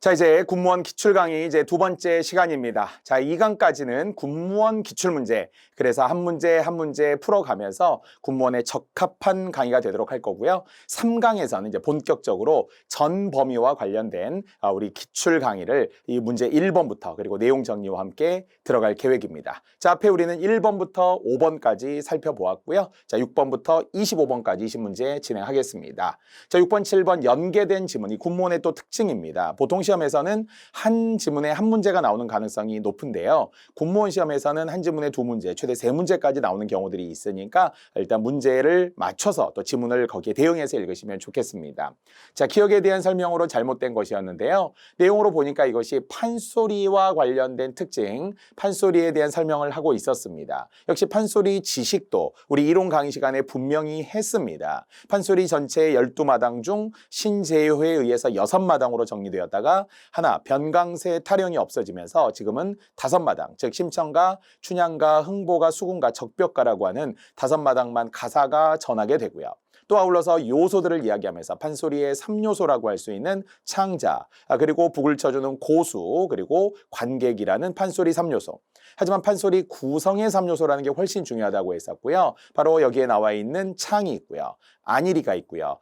자, 이제 군무원 기출 강의 이제 두 번째 시간입니다. 자, 2강까지는 군무원 기출 문제, 그래서 한 문제 한 문제 풀어가면서 군무원에 적합한 강의가 되도록 할 거고요. 3강에서는 이제 본격적으로 전 범위와 관련된 우리 기출 강의를 이 문제 1번부터 그리고 내용 정리와 함께 들어갈 계획입니다. 자, 앞에 우리는 1번부터 5번까지 살펴보았고요. 자, 6번부터 25번까지 20문제 진행하겠습니다. 자, 6번, 7번 연계된 지문, 이 군무원의 또 특징입니다. 보통 시험에서는 한 지문에 한 문제가 나오는 가능성이 높은데요. 군무원 시험에서는 한 지문에 두 문제, 최대 세 문제까지 나오는 경우들이 있으니까 일단 문제를 맞춰서 또 지문을 거기에 대응해서 읽으시면 좋겠습니다. 자, 기억에 대한 설명으로 잘못된 것이었는데요. 내용으로 보니까 이것이 판소리와 관련된 특징, 판소리에 대한 설명을 하고 있었습니다. 역시 판소리 지식도 우리 이론 강의 시간에 분명히 했습니다. 판소리 전체의 12마당 중 신제효에 의해서 6마당으로 정리되었다가 하나 변강세 타령이 없어지면서 지금은 5마당, 즉 심청가, 춘향가, 흥보가, 수군가, 적벽가라고 하는 5마당만 가사가 전하게 되고요. 또 아울러서 요소들을 이야기하면서 판소리의 3요소라고 할 수 있는 창자, 그리고 북을 쳐주는 고수, 그리고 관객이라는 판소리 3요소. 하지만 판소리 구성의 3요소라는 게 훨씬 중요하다고 했었고요. 바로 여기에 나와 있는 창이 있고요. 안일이가 있고요.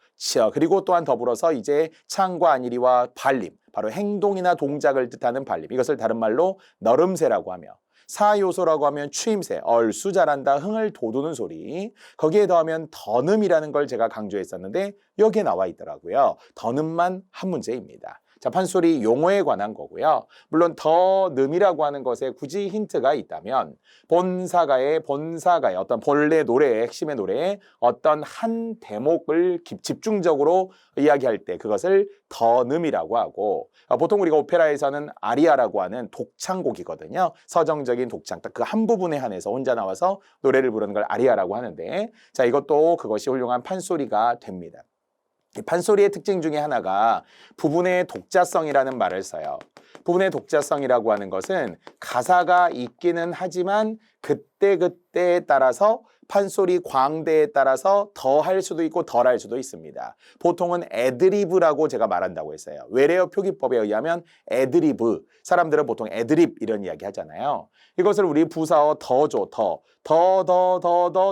그리고 또한 더불어서 이제 창과 안일이와 발림, 바로 행동이나 동작을 뜻하는 발림. 이것을 다른 말로 너름새라고 하며, 사요소라고 하면 추임새, 얼쑤 잘한다, 흥을 돋우는 소리. 거기에 더하면 더듬이라는 걸 제가 강조했었는데 여기에 나와 있더라고요. 더듬만 한 문제입니다. 자, 판소리 용어에 관한 거고요. 물론 더듬이라고 하는 것에 굳이 힌트가 있다면 본사가의 어떤 본래 노래의 핵심의 노래의 어떤 한 대목을 집중적으로 이야기할 때 그것을 더듬이라고 하고, 보통 우리가 오페라에서는 아리아라고 하는 독창곡이거든요. 서정적인 독창, 딱 그 한 부분에 한해서 혼자 나와서 노래를 부르는 걸 아리아라고 하는데, 자, 이것도 그것이 훌륭한 판소리가 됩니다. 판소리의 특징 중에 하나가 부분의 독자성이라는 말을 써요. 부분의 독자성이라고 하는 것은 가사가 있기는 하지만 그때그때에 따라서 판소리 광대에 따라서 더 할 수도 있고 덜 할 수도 있습니다. 보통은 애드리브라고 제가 말한다고 했어요. 외래어 표기법에 의하면 애드리브, 사람들은 보통 애드립 이런 이야기 하잖아요. 이것을 우리 부사어 더죠, 더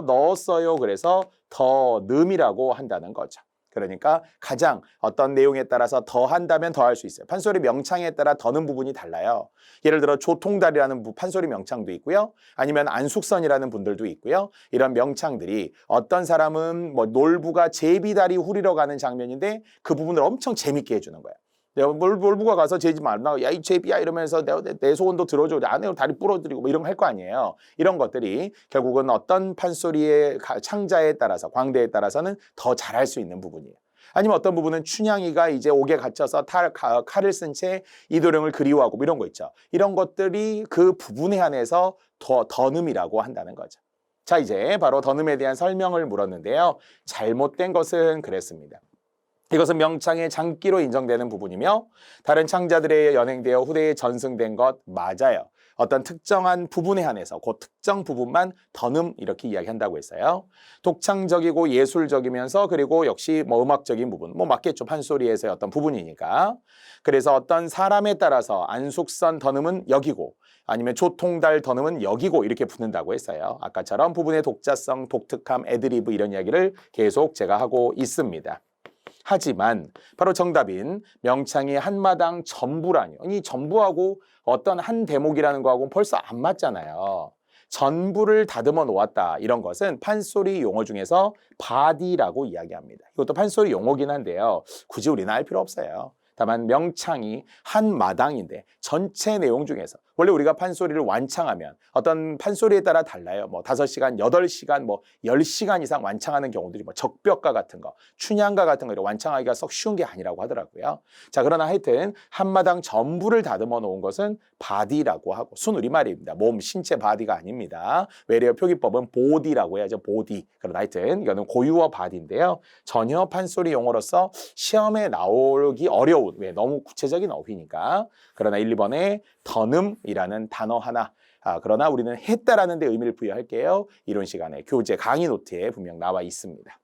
넣었어요. 그래서 더듬이라고 한다는 거죠. 그러니까 가장 어떤 내용에 따라서 더 한다면 더 할 수 있어요. 판소리 명창에 따라 더는 부분이 달라요. 예를 들어 조통달이라는 판소리 명창도 있고요. 아니면 안숙선이라는 분들도 있고요. 이런 명창들이 어떤 사람은 뭐 놀부가 제비다리 후리러 가는 장면인데 그 부분을 엄청 재밌게 해주는 거예요. 놀부가 가서 제지 말라, 야, 이 제비야 이러면서 내 소원도 들어줘, 안에 다리 부러뜨리고 뭐 이런 거 할 거 아니에요. 이런 것들이 결국은 어떤 판소리의 창자에 따라서, 광대에 따라서는 더 잘할 수 있는 부분이에요. 아니면 어떤 부분은 춘향이가 이제 옥에 갇혀서 칼을 쓴 채 이도령을 그리워하고 뭐 이런 거 있죠. 이런 것들이 그 부분에 한해서 더듬이라고 한다는 거죠. 자, 이제 바로 더듬에 대한 설명을 물었는데요. 잘못된 것은 그랬습니다. 이것은 명창의 장기로 인정되는 부분이며 다른 창자들에 의해 연행되어 후대에 전승된 것 맞아요. 어떤 특정한 부분에 한해서 그 특정 부분만 더듬 이렇게 이야기한다고 했어요. 독창적이고 예술적이면서 그리고 역시 뭐 음악적인 부분, 뭐 맞겠죠. 판소리에서의 어떤 부분이니까. 그래서 어떤 사람에 따라서 안숙선 더듬은 여기고 아니면 조통달 더듬은 여기고 이렇게 붙는다고 했어요. 아까처럼 부분의 독자성, 독특함, 애드리브 이런 이야기를 계속 제가 하고 있습니다. 하지만 바로 정답인 명창이 한마당 전부라니요. 이 전부하고 어떤 한 대목이라는 거하고 벌써 안 맞잖아요. 전부를 다듬어 놓았다. 이런 것은 판소리 용어 중에서 바디라고 이야기합니다. 이것도 판소리 용어긴 한데요. 굳이 우리는 알 필요 없어요. 다만 명창이 한 마당인데 전체 내용 중에서 원래 우리가 판소리를 완창하면 어떤 판소리에 따라 달라요. 뭐 5시간, 8시간, 뭐 10시간 이상 완창하는 경우들이 뭐 적벽가 같은 거, 춘향가 같은 거 완창하기가 썩 쉬운 게 아니라고 하더라고요. 자, 그러나 하여튼 한마당 전부를 다듬어 놓은 것은 바디라고 하고 순우리말입니다. 몸, 신체 바디가 아닙니다. 외래어 표기법은 보디라고 해야죠. 보디. 그러나 하여튼 이거는 고유어 바디인데요. 전혀 판소리 용어로서 시험에 나오기 어려운, 왜 너무 구체적인 어휘니까. 그러나 1, 2번에 더듬이라는 단어 하나, 그러나 우리는 했다라는 데 의미를 부여할게요. 이런 시간에 교재 강의 노트에 분명 나와 있습니다.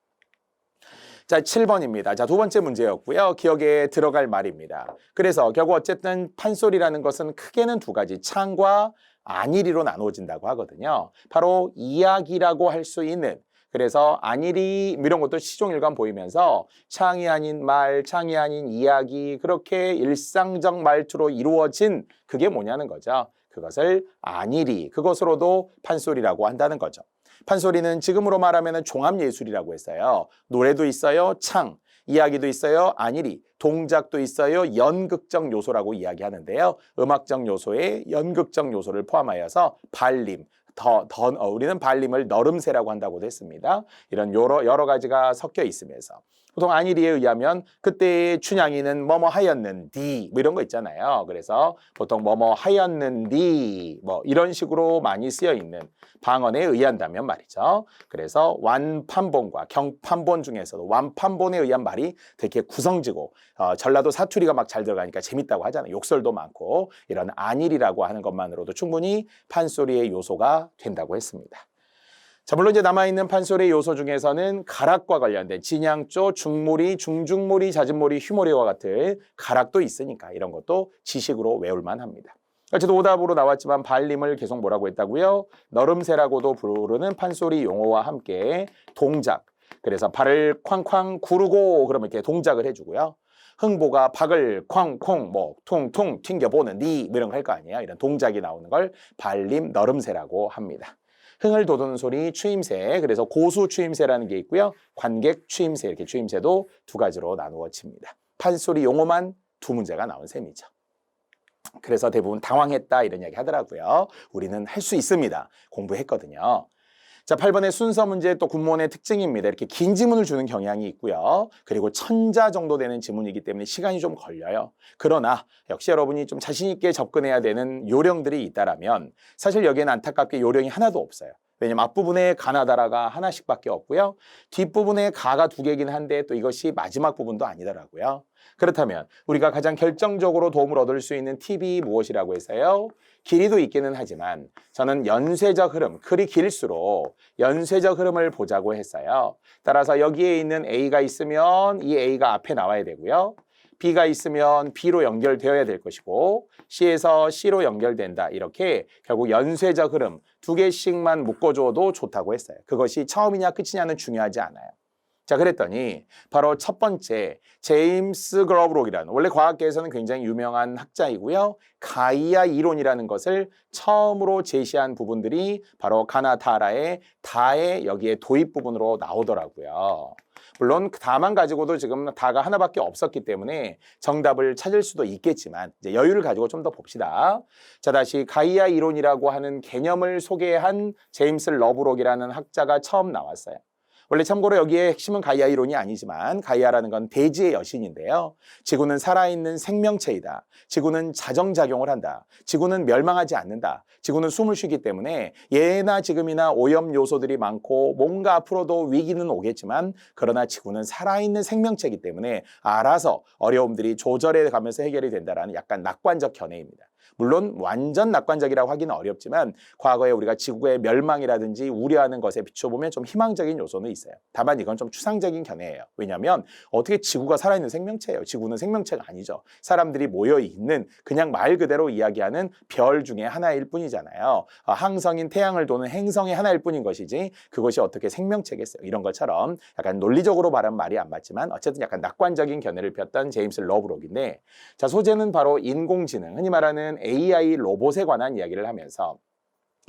자, 7번입니다. 자, 두 번째 문제였고요. 기억에 들어갈 말입니다. 그래서 결국 어쨌든 판소리라는 것은 크게는 두 가지, 창과 안일이로 나누어진다고 하거든요. 바로 이야기라고 할 수 있는, 그래서 안일이 이런 것도 시종일관 보이면서 창이 아닌 말, 창이 아닌 이야기, 그렇게 일상적 말투로 이루어진 그게 뭐냐는 거죠. 그것을 안일이, 그것으로도 판소리라고 한다는 거죠. 판소리는 지금으로 말하면 종합예술이라고 했어요. 노래도 있어요, 창, 이야기도 있어요, 안일이, 동작도 있어요, 연극적 요소라고 이야기하는데요. 음악적 요소에 연극적 요소를 포함하여서 발림, 우리는 발림을 너름새라고 한다고도 했습니다. 이런 여러 가지가 섞여 있으면서 보통 안일이에 의하면 그때의 춘향이는 뭐뭐 하였는디 뭐 이런 거 있잖아요. 그래서 보통 뭐뭐 하였는디 뭐 이런 식으로 많이 쓰여 있는 방언에 의한다면 말이죠. 그래서 완판본과 경판본 중에서도 완판본에 의한 말이 되게 구성지고 전라도 사투리가 막 잘 들어가니까 재밌다고 하잖아요. 욕설도 많고 이런 안일이라고 하는 것만으로도 충분히 판소리의 요소가 된다고 했습니다. 자, 물론 이제 남아있는 판소리의 요소 중에서는 가락과 관련된 진양조, 중모리, 중중모리, 잦은모리, 휘모리와 같은 가락도 있으니까 이런 것도 지식으로 외울만 합니다. 어쨌든 오답으로 나왔지만 발림을 계속 뭐라고 했다고요? 너름새라고도 부르는 판소리 용어와 함께 동작, 그래서 발을 쾅쾅 구르고 그러면 이렇게 동작을 해주고요. 흥보가 박을 쾅콩 뭐 퉁퉁 튕겨보는 니 뭐 이런 거 할 거 아니에요. 이런 동작이 나오는 걸 발림 너름새라고 합니다. 흥을 돋우는 소리 추임새, 그래서 고수 추임새라는 게 있고요. 관객 추임새, 이렇게 추임새도 두 가지로 나누어집니다. 판소리 용어만 두 문제가 나온 셈이죠. 그래서 대부분 당황했다 이런 이야기 하더라고요. 우리는 할 수 있습니다. 공부했거든요. 자, 8번의 순서 문제 또 군문의 특징입니다. 이렇게 긴 지문을 주는 경향이 있고요. 그리고 천자 정도 되는 지문이기 때문에 시간이 좀 걸려요. 그러나 역시 여러분이 좀 자신 있게 접근해야 되는 요령들이 있다라면 사실 여기에는 안타깝게 요령이 하나도 없어요. 왜냐면 앞부분에 가나다라가 하나씩밖에 없고요. 뒷부분에 가가 두 개긴 한데 또 이것이 마지막 부분도 아니더라고요. 그렇다면 우리가 가장 결정적으로 도움을 얻을 수 있는 팁이 무엇이라고 해서요? 길이도 있기는 하지만 저는 연쇄적 흐름, 글이 길수록 연쇄적 흐름을 보자고 했어요. 따라서 여기에 있는 A가 있으면 이 A가 앞에 나와야 되고요. B가 있으면 B로 연결되어야 될 것이고 C에서 C로 연결된다. 이렇게 결국 연쇄적 흐름 두 개씩만 묶어줘도 좋다고 했어요. 그것이 처음이냐 끝이냐는 중요하지 않아요. 자, 그랬더니 바로 첫 번째 제임스 그로브록이라는 원래 과학계에서는 굉장히 유명한 학자이고요. 가이아 이론이라는 것을 처음으로 제시한 부분들이 바로 가나다라의 다의 여기에 도입 부분으로 나오더라고요. 물론 다만 가지고도 지금 다가 하나밖에 없었기 때문에 정답을 찾을 수도 있겠지만 이제 여유를 가지고 좀 더 봅시다. 자, 다시 가이아 이론이라고 하는 개념을 소개한 제임스 러브록이라는 학자가 처음 나왔어요. 원래 참고로 여기에 핵심은 가이아 이론이 아니지만 가이아라는 건 대지의 여신인데요. 지구는 살아있는 생명체이다. 지구는 자정작용을 한다. 지구는 멸망하지 않는다. 지구는 숨을 쉬기 때문에 예나 지금이나 오염 요소들이 많고 뭔가 앞으로도 위기는 오겠지만 그러나 지구는 살아있는 생명체이기 때문에 알아서 어려움들이 조절해 가면서 해결이 된다라는 약간 낙관적 견해입니다. 물론 완전 낙관적이라고 하기는 어렵지만 과거에 우리가 지구의 멸망이라든지 우려하는 것에 비춰보면 좀 희망적인 요소는 있어요. 다만 이건 좀 추상적인 견해예요. 왜냐하면 어떻게 지구가 살아있는 생명체예요. 지구는 생명체가 아니죠. 사람들이 모여있는 그냥 말 그대로 이야기하는 별 중에 하나일 뿐이잖아요. 항성인 태양을 도는 행성의 하나일 뿐인 것이지 그것이 어떻게 생명체겠어요. 이런 것처럼 약간 논리적으로 말하면 말이 안 맞지만 어쨌든 약간 낙관적인 견해를 폈던 제임스 러브록인데 자, 소재는 바로 인공지능, 흔히 말하는 AI 로봇에 관한 이야기를 하면서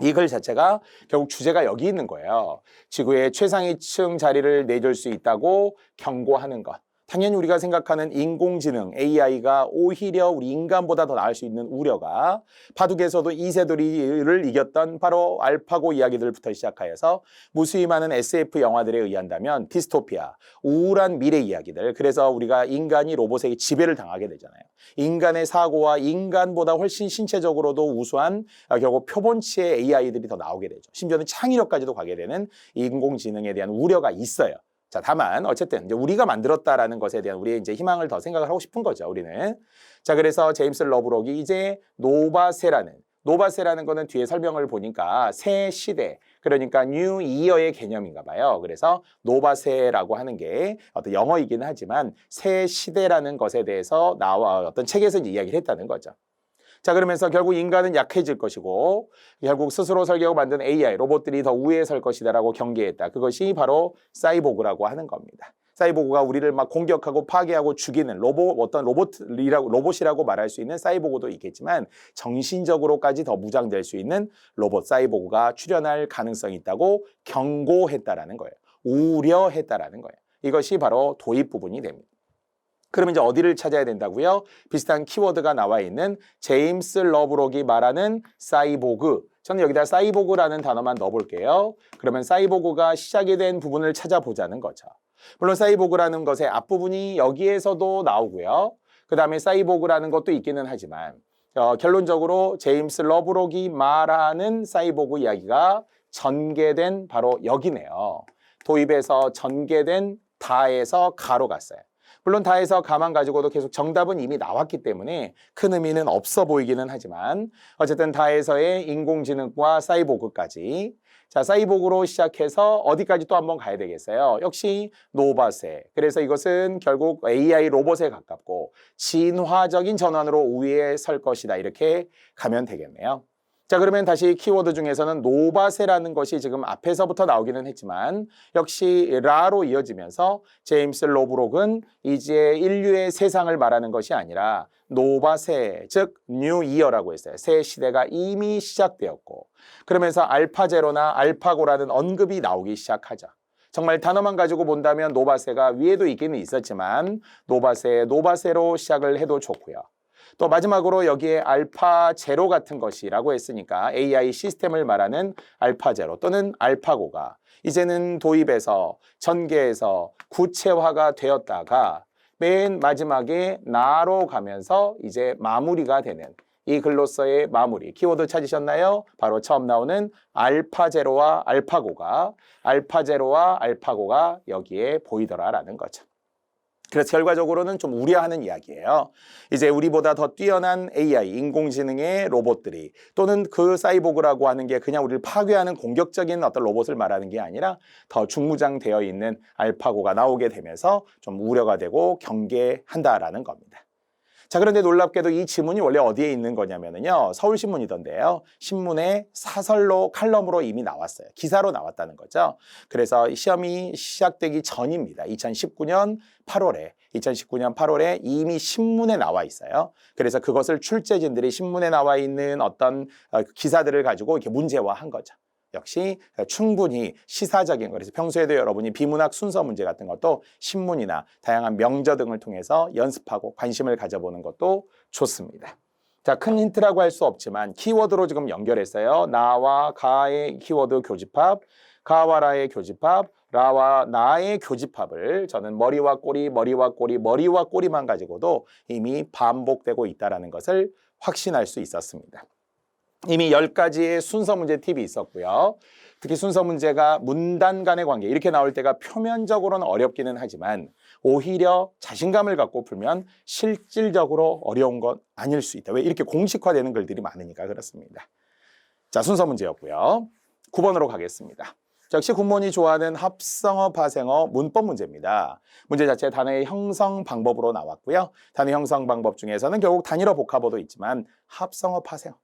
이 글 자체가 결국 주제가 여기 있는 거예요. 지구의 최상위층 자리를 내줄 수 있다고 경고하는 것. 당연히 우리가 생각하는 인공지능 AI가 오히려 우리 인간보다 더 나을 수 있는 우려가 바둑에서도 이세돌이를 이겼던 바로 알파고 이야기들부터 시작하여서 무수히 많은 SF 영화들에 의한다면 디스토피아, 우울한 미래 이야기들. 그래서 우리가 인간이 로봇에게 지배를 당하게 되잖아요. 인간의 사고와 인간보다 훨씬 신체적으로도 우수한 결국 표본치의 AI들이 더 나오게 되죠. 심지어는 창의력까지도 가게 되는 인공지능에 대한 우려가 있어요. 자, 다만 어쨌든 이제 우리가 만들었다라는 것에 대한 우리의 이제 희망을 더 생각을 하고 싶은 거죠, 우리는. 자, 그래서 제임스 러브록이 이제 노바세라는 노바세라는 거는 뒤에 설명을 보니까 새 시대, 그러니까 뉴 이어의 개념인가 봐요. 그래서 노바세라고 하는 게 어떤 영어이긴 하지만 새 시대라는 것에 대해서 나와 어떤 책에서 이야기를 했다는 거죠. 자, 그러면서 결국 인간은 약해질 것이고 결국 스스로 설계하고 만든 AI, 로봇들이 더 우위에 설 것이다라고 경계했다. 그것이 바로 사이보그라고 하는 겁니다. 사이보그가 우리를 막 공격하고 파괴하고 죽이는 어떤 로봇이라고 말할 수 있는 사이보그도 있겠지만 정신적으로까지 더 무장될 수 있는 로봇 사이보그가 출현할 가능성이 있다고 경고했다라는 거예요. 우려했다라는 거예요. 이것이 바로 도입 부분이 됩니다. 그러면 이제 어디를 찾아야 된다고요? 비슷한 키워드가 나와 있는 제임스 러브록이 말하는 사이보그. 저는 여기다 사이보그라는 단어만 넣어볼게요. 그러면 사이보그가 시작이 된 부분을 찾아보자는 거죠. 물론 사이보그라는 것의 앞부분이 여기에서도 나오고요. 그 다음에 사이보그라는 것도 있기는 하지만 결론적으로 제임스 러브록이 말하는 사이보그 이야기가 전개된 바로 여기네요. 도입에서 전개된 다에서 가로 갔어요. 물론 다에서 가만 가지고도 계속 정답은 이미 나왔기 때문에 큰 의미는 없어 보이기는 하지만 어쨌든 다에서의 인공지능과 사이보그까지, 자, 사이보그로 시작해서 어디까지 또 한번 가야 되겠어요? 역시 노바세. 그래서 이것은 결국 AI 로봇에 가깝고 진화적인 전환으로 우위에 설 것이다. 이렇게 가면 되겠네요. 자, 그러면 다시 키워드 중에서는 노바세라는 것이 지금 앞에서부터 나오기는 했지만 역시 라로 이어지면서 제임스 러브록은 이제 인류의 세상을 말하는 것이 아니라 노바세, 즉 뉴 이어라고 했어요. 새 시대가 이미 시작되었고, 그러면서 알파제로나 알파고라는 언급이 나오기 시작하죠. 정말 단어만 가지고 본다면 노바세가 위에도 있기는 있었지만 노바세로 시작을 해도 좋고요. 또 마지막으로 여기에 알파 제로 같은 것이라고 했으니까 AI 시스템을 말하는 알파 제로 또는 알파고가 이제는 도입에서 전개해서 구체화가 되었다가 맨 마지막에 나로 가면서 이제 마무리가 되는 이 글로서의 마무리. 키워드 찾으셨나요? 바로 처음 나오는 알파 제로와 알파고가 여기에 보이더라라는 거죠. 그래서 결과적으로는 좀 우려하는 이야기예요. 이제 우리보다 더 뛰어난 AI, 인공지능의 로봇들이 또는 그 사이보그라고 하는 게 그냥 우리를 파괴하는 공격적인 어떤 로봇을 말하는 게 아니라 더 중무장되어 있는 알파고가 나오게 되면서 좀 우려가 되고 경계한다라는 겁니다. 자, 그런데 놀랍게도 이 지문이 원래 어디에 있는 거냐면요. 서울신문이던데요. 신문에 사설로 칼럼으로 이미 나왔어요. 기사로 나왔다는 거죠. 그래서 시험이 시작되기 전입니다. 2019년 8월에 이미 신문에 나와 있어요. 그래서 그것을 출제진들이 신문에 나와 있는 어떤 기사들을 가지고 이렇게 문제화한 거죠. 역시 충분히 시사적인 거. 그래서 평소에도 여러분이 비문학 순서 문제 같은 것도 신문이나 다양한 명저 등을 통해서 연습하고 관심을 가져보는 것도 좋습니다. 자, 큰 힌트라고 할 수 없지만 키워드로 지금 연결했어요. 나와 가의 키워드 교집합, 가와 라의 교집합, 라와 나의 교집합을 저는 머리와 꼬리만 가지고도 이미 반복되고 있다는 것을 확신할 수 있었습니다. 이미 10가지의 순서 문제 팁이 있었고요. 특히 순서 문제가 문단 간의 관계 이렇게 나올 때가 표면적으로는 어렵기는 하지만 오히려 자신감을 갖고 풀면 실질적으로 어려운 건 아닐 수 있다. 왜? 이렇게 공식화되는 글들이 많으니까 그렇습니다. 자, 순서 문제였고요. 9번으로 가겠습니다. 역시 군무원이 좋아하는 합성어, 파생어, 문법 문제입니다. 문제 자체 단어의 형성 방법으로 나왔고요. 단어 형성 방법 중에서는 결국 단일어 복합어도 있지만 합성어, 파생어.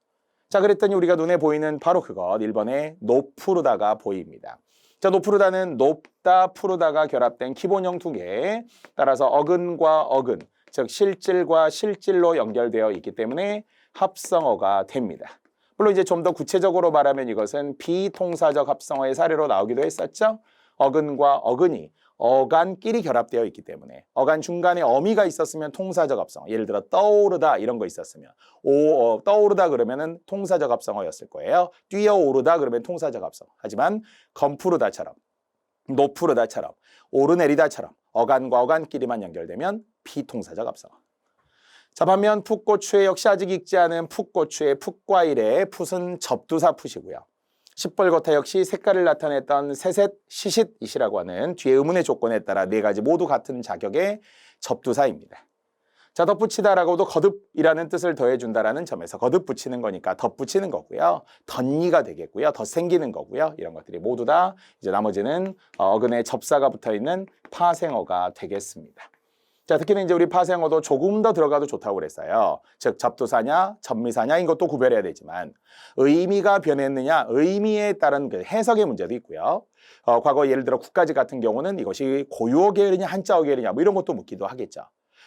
자, 그랬더니 우리가 눈에 보이는 바로 그것 1번에 노푸르다가 보입니다. 자, 노푸르다는 높다, 푸르다가 결합된 기본형 두 개. 따라서 어근과 어근, 즉 실질과 실질로 연결되어 있기 때문에 합성어가 됩니다. 물론 이제 좀 더 구체적으로 말하면 이것은 비통사적 합성어의 사례로 나오기도 했었죠. 어근과 어근이 어간끼리 결합되어 있기 때문에 어간 중간에 어미가 있었으면 통사적 합성어. 예를 들어 떠오르다 이런 거 있었으면 떠오르다 그러면은 통사적 합성어였을 거예요. 뛰어오르다 그러면 통사적 합성어. 하지만 검푸르다처럼 노푸르다처럼 오르내리다처럼 어간과 어간끼리만 연결되면 비통사적 합성어. 자, 반면 풋고추에 역시 아직 익지 않은 풋고추의 풋과일의 풋은 접두사 풋이고요. 시뻘겋다 역시 색깔을 나타냈던 세셋, 시싯이시라고 하는 뒤에 의문의 조건에 따라 네 가지 모두 같은 자격의 접두사입니다. 자, 덧붙이다라고도 거듭이라는 뜻을 더해준다라는 점에서 거듭 붙이는 거니까 덧붙이는 거고요. 덧니가 되겠고요. 덧 생기는 거고요. 이런 것들이 모두 다 이제 나머지는 어근에 접사가 붙어 있는 파생어가 되겠습니다. 자, 특히는 이제 우리 파생어도 조금 더 들어가도 좋다고 그랬어요. 즉, 접두사냐, 접미사냐, 이것도 구별해야 되지만, 의미가 변했느냐, 의미에 따른 그 해석의 문제도 있고요. 과거 예를 들어 국가지 같은 경우는 이것이 고유어 계열이냐, 한자어 계열이냐, 뭐 이런 것도 묻기도 하겠죠.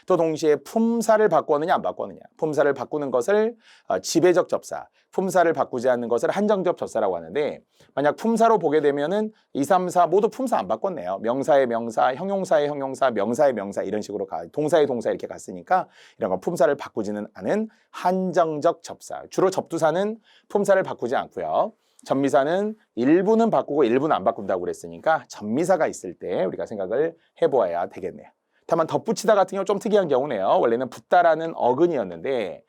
또 동시에 품사를 바꾸느냐 안 바꾸느냐. 품사를 바꾸는 것을 지배적 접사, 품사를 바꾸지 않는 것을 한정적 접사라고 하는데, 만약 품사로 보게 되면은 2, 3, 4 모두 품사 안 바꿨네요. 명사의 명사, 형용사의 형용사, 명사의 명사 이런 식으로 동사의 동사 이렇게 갔으니까 이런 건 품사를 바꾸지는 않은 한정적 접사. 주로 접두사는 품사를 바꾸지 않고요. 접미사는 일부는 바꾸고 일부는 안 바꾼다고 그랬으니까 접미사가 있을 때 우리가 생각을 해보아야 되겠네요. 다만 덧붙이다 같은 경우 좀 특이한 경우네요. 원래는 붙다라는 어근이었는데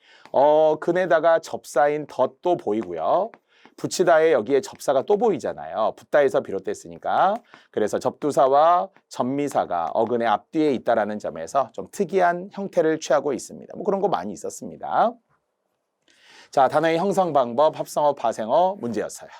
근에다가 접사인 덧도 보이고요. 붙이다에 여기에 접사가 또 보이잖아요. 붙다에서 비롯됐으니까. 그래서 접두사와 접미사가 어근의 앞뒤에 있다라는 점에서 좀 특이한 형태를 취하고 있습니다. 뭐 그런 거 많이 있었습니다. 자, 단어의 형성 방법, 합성어, 파생어 문제였어요.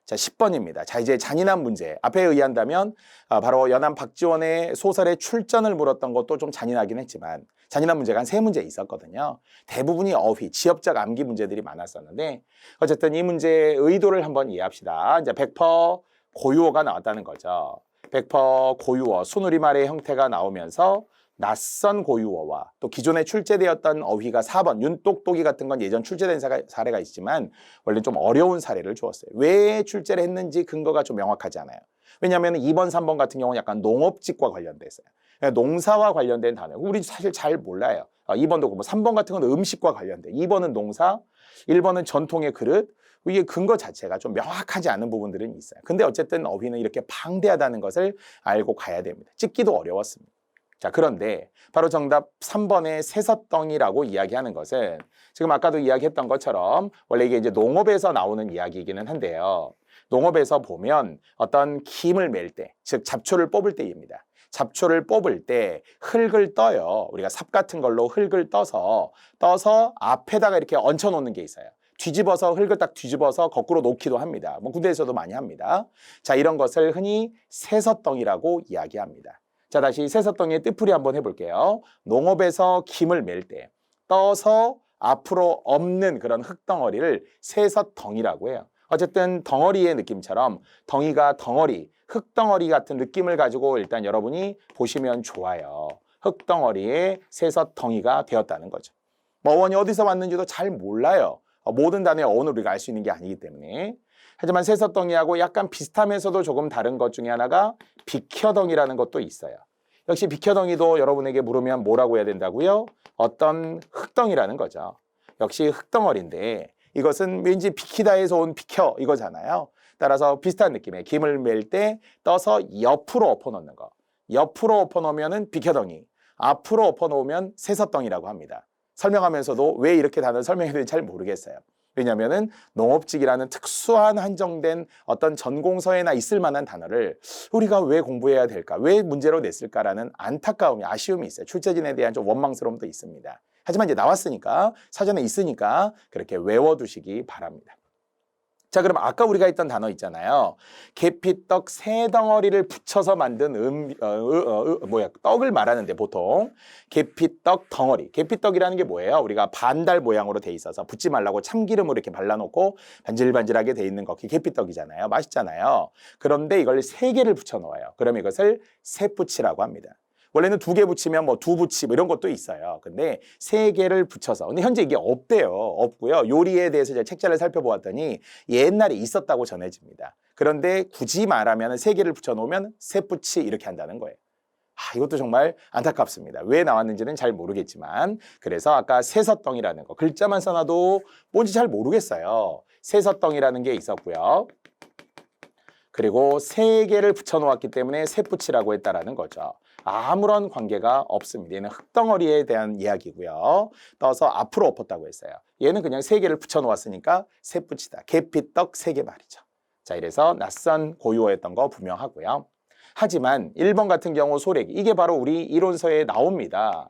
자, 10번입니다. 자, 이제 잔인한 문제. 앞에 의한다면 바로 연암 박지원의 소설의 출전을 물었던 것도 좀 잔인하긴 했지만 잔인한 문제가 한 3문제 있었거든요. 대부분이 어휘, 지역적 암기 문제들이 많았었는데 어쨌든 이 문제의 의도를 한번 이해합시다. 이제 100% 고유어가 나왔다는 거죠. 100% 고유어, 순우리말의 형태가 나오면서 낯선 고유어와 또 기존에 출제되었던 어휘가 4번 윤똑똑이 같은 건 예전 출제된 사례가 있지만 원래 좀 어려운 사례를 주었어요. 왜 출제를 했는지 근거가 좀 명확하지 않아요. 왜냐하면 2번, 3번 같은 경우는 약간 농업직과 관련돼 있어요. 농사와 관련된 단어. 우리 사실 잘 몰라요. 2번도 그렇고 3번 같은 건 음식과 관련돼. 2번은 농사, 1번은 전통의 그릇. 이게 근거 자체가 좀 명확하지 않은 부분들은 있어요. 근데 어쨌든 어휘는 이렇게 방대하다는 것을 알고 가야 됩니다. 찍기도 어려웠습니다. 자, 그런데 바로 정답 3번의 새서덩이라고 이야기하는 것은 지금 아까도 이야기했던 것처럼 원래 이게 이제 농업에서 나오는 이야기이기는 한데요. 농업에서 보면 어떤 김을 맬 때, 즉 잡초를 뽑을 때입니다. 잡초를 뽑을 때 흙을 떠요. 우리가 삽 같은 걸로 흙을 떠서 앞에다가 이렇게 얹혀 놓는 게 있어요. 뒤집어서 흙을 딱 뒤집어서 거꾸로 놓기도 합니다. 뭐 군대에서도 많이 합니다. 자, 이런 것을 흔히 새서덩이라고 이야기합니다. 자, 다시 새서덩이의 뜻풀이 한번 해볼게요. 농업에서 김을 맬 때 떠서 앞으로 엎는 그런 흙덩어리를 새서덩이라고 해요. 어쨌든 덩어리의 느낌처럼 덩이가 덩어리, 흙덩어리 같은 느낌을 가지고 일단 여러분이 보시면 좋아요. 흙덩어리의 새서덩이가 되었다는 거죠. 뭐 어원이 어디서 왔는지도 잘 몰라요. 모든 단어의 어원을 우리가 알 수 있는 게 아니기 때문에. 하지만 새서덩이하고 약간 비슷하면서도 조금 다른 것 중에 하나가 비켜덩이라는 것도 있어요. 역시 비켜덩이도 여러분에게 물으면 뭐라고 해야 된다고요? 어떤 흙덩이라는 거죠. 역시 흙덩어리인데 이것은 왠지 비키다에서 온 비켜 이거잖아요. 따라서 비슷한 느낌의 김을 맬 때 떠서 옆으로 엎어놓는 거. 옆으로 엎어놓으면 비켜덩이, 앞으로 엎어놓으면 새서덩이라고 합니다. 설명하면서도 왜 이렇게 단어를 설명해야 되는지 잘 모르겠어요. 왜냐하면 농업직이라는 특수한 한정된 어떤 전공서에나 있을 만한 단어를 우리가 왜 공부해야 될까? 왜 문제로 냈을까라는 안타까움이, 아쉬움이 있어요. 출제진에 대한 좀 원망스러움도 있습니다. 하지만 이제 나왔으니까, 사전에 있으니까 그렇게 외워두시기 바랍니다. 자, 그럼 아까 우리가 했던 단어 있잖아요. 계피떡 세 덩어리를 붙여서 만든 떡을 말하는데 보통 계피떡 덩어리. 계피떡이라는 게 뭐예요? 우리가 반달 모양으로 돼 있어서 붙지 말라고 참기름으로 이렇게 발라놓고 반질반질하게 돼 있는 거, 그게 계피떡이잖아요. 맛있잖아요. 그런데 이걸 3개를 붙여 놓아요. 그럼 이것을 새뿌치라고 합니다. 원래는 2개 붙이면 뭐 두부치 뭐 이런 것도 있어요. 근데 3개를 붙여서. 근데 현재 이게 없대요. 없고요. 요리에 대해서 제가 책자를 살펴보았더니 옛날에 있었다고 전해집니다. 그런데 굳이 말하면 3개를 붙여놓으면 새뿌치 이렇게 한다는 거예요. 이것도 정말 안타깝습니다. 왜 나왔는지는 잘 모르겠지만 그래서 아까 새서덩이라는 거 글자만 써놔도 뭔지 잘 모르겠어요. 새서덩이라는 게 있었고요. 그리고 3개를 붙여놓았기 때문에 새뿌치라고 했다라는 거죠. 아무런 관계가 없습니다. 얘는 흙덩어리에 대한 이야기고요. 떠서 앞으로 엎었다고 했어요. 얘는 그냥 3개를 붙여놓았으니까 새뿌치다. 계피떡 3개 말이죠. 자, 이래서 낯선 고유어였던 거 분명하고요. 하지만 1번 같은 경우 소래기, 이게 바로 우리 이론서에 나옵니다.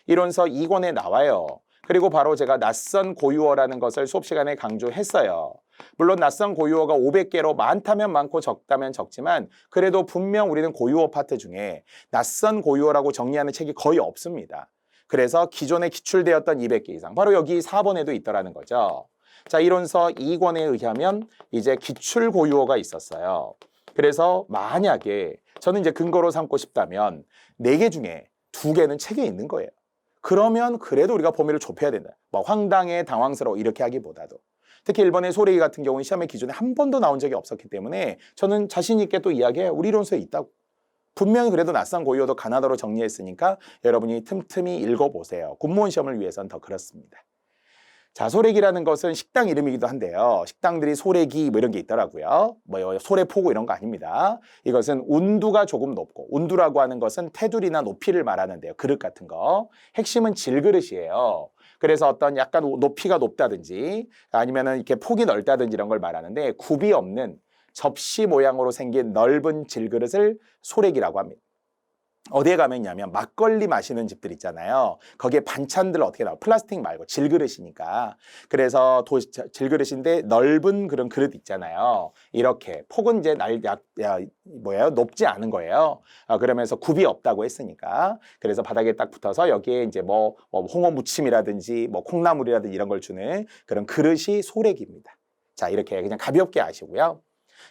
이론서 2권에 나와요. 그리고 바로 제가 낯선 고유어라는 것을 수업 시간에 강조했어요. 물론 낯선 고유어가 500개로 많다면 많고 적다면 적지만 그래도 분명 우리는 고유어 파트 중에 낯선 고유어라고 정리하는 책이 거의 없습니다. 그래서 기존에 기출되었던 200개 이상, 바로 여기 4번에도 있더라는 거죠. 자, 이론서 2권에 의하면 이제 기출 고유어가 있었어요. 그래서 만약에 저는 이제 근거로 삼고 싶다면 4개 중에 2개는 책에 있는 거예요. 그러면 그래도 우리가 범위를 좁혀야 된다. 뭐 황당해, 당황스러워 이렇게 하기보다도. 특히 일본의 소레이 같은 경우는 시험의 기준에 한 번도 나온 적이 없었기 때문에 저는 자신 있게 또 이야기해요. 우리 이론서에 있다고. 분명히 그래도 낯선 고유어도 가나다로 정리했으니까 여러분이 틈틈이 읽어보세요. 공무원 시험을 위해서는 더 그렇습니다. 자, 소래기라는 것은 식당 이름이기도 한데요. 식당들이 소래기 뭐 이런 게 있더라고요. 뭐 소래포구 이런 거 아닙니다. 이것은 운두가 조금 높고, 운두라고 하는 것은 테두리나 높이를 말하는데요. 그릇 같은 거. 핵심은 질그릇이에요. 그래서 어떤 약간 높이가 높다든지 아니면은 이렇게 폭이 넓다든지 이런 걸 말하는데 굽이 없는 접시 모양으로 생긴 넓은 질그릇을 소래기라고 합니다. 어디에 가면냐면 막걸리 마시는 집들 있잖아요. 거기에 반찬들 어떻게 나와? 플라스틱 말고 질그릇이니까. 그래서 질그릇인데 넓은 그런 그릇 있잖아요. 이렇게 폭은 이제 높지 않은 거예요. 그러면서 굽이 없다고 했으니까. 그래서 바닥에 딱 붙어서 여기에 이제 뭐 홍어 무침이라든지 뭐 콩나물이라든지 이런 걸 주는 그런 그릇이 소래기입니다. 자, 이렇게 그냥 가볍게 아시고요.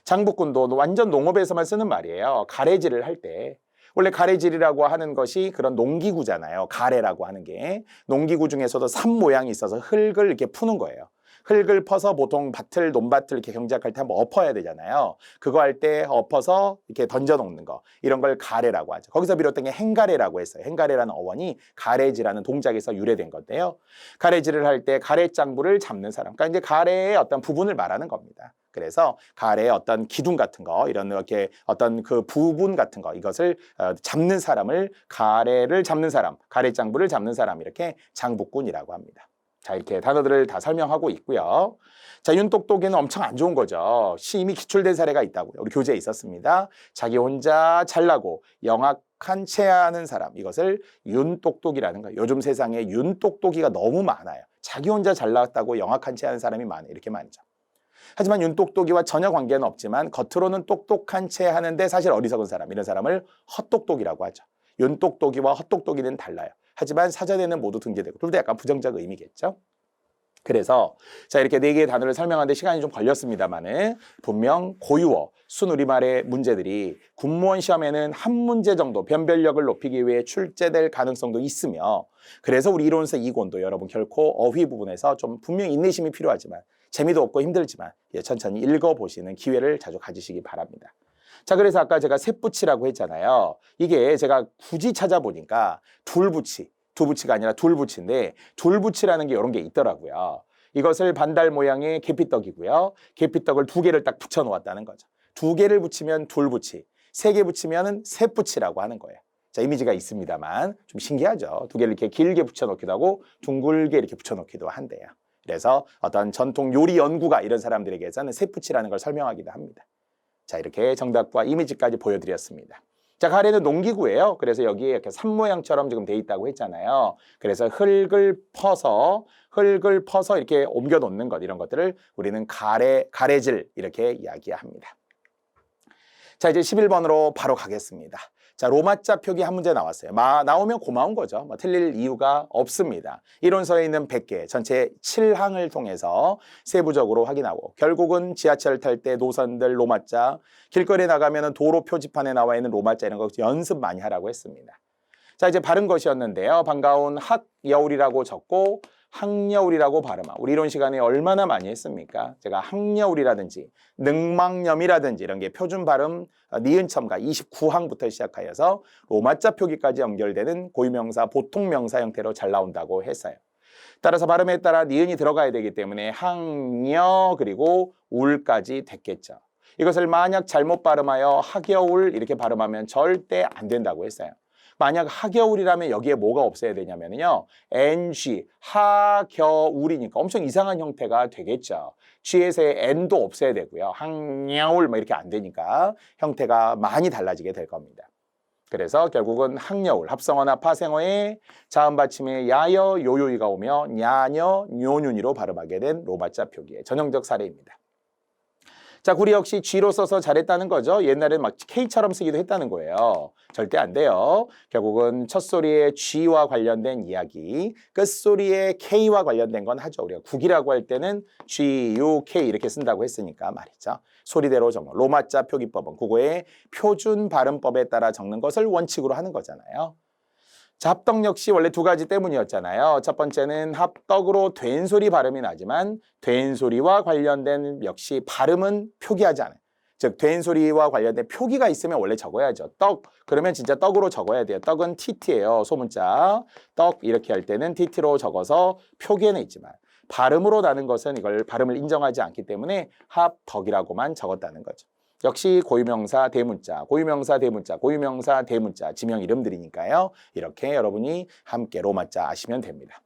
장북군도 완전 농업에서만 쓰는 말이에요. 가래질을 할 때. 원래 가래질이라고 하는 것이 그런 농기구잖아요. 가래라고 하는 게. 농기구 중에서도 산 모양이 있어서 흙을 이렇게 푸는 거예요. 흙을 퍼서 보통 논밭을 이렇게 경작할 때 한번 엎어야 되잖아요. 그거 할 때 엎어서 이렇게 던져 놓는 거. 이런 걸 가래라고 하죠. 거기서 비롯된 게 행가래라고 했어요. 행가래라는 어원이 가래질하는 동작에서 유래된 건데요. 가래질을 할 때 가래장부를 잡는 사람. 그러니까 이제 가래의 어떤 부분을 말하는 겁니다. 그래서 가래의 어떤 기둥 같은 거, 이런 이렇게 어떤 그 부분 같은 거, 이것을 잡는 사람을 가래를 잡는 사람, 가래장부를 잡는 사람, 이렇게 장북군이라고 합니다. 자, 이렇게 단어들을 다 설명하고 있고요. 자, 윤똑똑이는 엄청 안 좋은 거죠. 이미 기출된 사례가 있다고요. 우리 교재에 있었습니다. 자기 혼자 잘나고 영악한 체하는 사람, 이것을 윤똑똑이라는 거예요. 요즘 세상에 윤똑똑이가 너무 많아요. 자기 혼자 잘났다고 영악한 체하는 사람이 많아요. 이렇게 많죠. 하지만 윤똑똑이와 전혀 관계는 없지만 겉으로는 똑똑한 채 하는데 사실 어리석은 사람, 이런 사람을 헛똑똑이라고 하죠. 윤똑똑이와 헛똑똑이는 달라요. 하지만 사전에는 모두 등재되고 둘 다 약간 부정적 의미겠죠. 그래서 자, 이렇게 4개의 단어를 설명하는데 시간이 좀 걸렸습니다만은 분명 고유어, 순우리말의 문제들이 군무원 시험에는 한 문제 정도 변별력을 높이기 위해 출제될 가능성도 있으며, 그래서 우리 이론서 2권도 여러분 결코 어휘 부분에서 좀 분명히 인내심이 필요하지만 재미도 없고 힘들지만 천천히 읽어보시는 기회를 자주 가지시기 바랍니다. 자, 그래서 아까 제가 셋붙이라고 했잖아요. 이게 제가 굳이 찾아보니까 두붙이가 아니라 둘붙이인데 둘붙이라는 게 이런 게 있더라고요. 이것을 반달 모양의 계피떡이고요. 계피떡을 2개를 딱 붙여 놓았다는 거죠. 2개를 붙이면 둘붙이, 3개 붙이면 셋붙이라고 하는 거예요. 자, 이미지가 있습니다만 좀 신기하죠. 2개를 이렇게 길게 붙여 놓기도 하고 둥글게 이렇게 붙여 놓기도 한대요. 그래서 어떤 전통 요리 연구가 이런 사람들에게서는 셋붙이라는 걸 설명하기도 합니다. 자, 이렇게 정답과 이미지까지 보여드렸습니다. 자, 가래는 농기구예요. 그래서 여기에 이렇게 산 모양처럼 지금 돼 있다고 했잖아요. 그래서 흙을 퍼서 이렇게 옮겨 놓는 것, 이런 것들을 우리는 가래질 이렇게 이야기합니다. 자, 이제 11번으로 바로 가겠습니다. 자, 로마자 표기 한 문제 나왔어요. 나오면 고마운 거죠. 틀릴 이유가 없습니다. 이론서에 있는 100개, 전체 7항을 통해서 세부적으로 확인하고, 결국은 지하철 탈 때 노선들 로마자, 길거리에 나가면 도로 표지판에 나와 있는 로마자 이런 거 연습 많이 하라고 했습니다. 자, 이제 바른 것이었는데요. 반가운 학여울이라고 적고 학여울이라고 발음하. 우리 이론 시간에 얼마나 많이 했습니까? 제가 학여울이라든지 능망염이라든지 이런 게 표준 발음 니은 첨가 29항부터 시작하여서 로마자 표기까지 연결되는 고유명사, 보통명사 형태로 잘 나온다고 했어요. 따라서 발음에 따라 니은이 들어가야 되기 때문에 학여 그리고 울까지 됐겠죠. 이것을 만약 잘못 발음하여 학여울 이렇게 발음하면 절대 안 된다고 했어요. 만약 학여울이라면 여기에 뭐가 없어야 되냐면요. NG, 하겨울이니까 엄청 이상한 형태가 되겠죠. G에서의 N도 없어야 되고요. 학여울 뭐 이렇게 안 되니까 형태가 많이 달라지게 될 겁니다. 그래서 결국은 학여울, 합성어나 파생어에 자음 받침에 야여, 요요이가 오며 냐녀, 뇨윤이로 발음하게 된 로마자 표기의 전형적 사례입니다. 자, 구리 역시 G로 써서 잘했다는 거죠. 옛날에는 막 K처럼 쓰기도 했다는 거예요. 절대 안 돼요. 결국은 첫 소리의 G와 관련된 이야기, 끝소리의 K와 관련된 건 하죠. 우리가 국이라고 할 때는 G, U, K 이렇게 쓴다고 했으니까 말이죠. 소리대로 적는 로마자 표기법은 국어의 표준 발음법에 따라 적는 것을 원칙으로 하는 거잖아요. 자, 합덕 역시 원래 두 가지 때문이었잖아요. 첫 번째는 합덕으로 된 소리 발음이 나지만 된 소리와 관련된 역시 발음은 표기하지 않아요. 즉, 된 소리와 관련된 표기가 있으면 원래 적어야죠. 떡, 그러면 진짜 떡으로 적어야 돼요. 떡은 TT예요. 소문자. 떡 이렇게 할 때는 TT로 적어서 표기에는 있지만 발음으로 나는 것은 이걸 발음을 인정하지 않기 때문에 합덕이라고만 적었다는 거죠. 역시 고유명사 대문자, 고유명사 대문자, 고유명사 대문자, 지명 이름들이니까요. 이렇게 여러분이 함께 로마자 아시면 됩니다.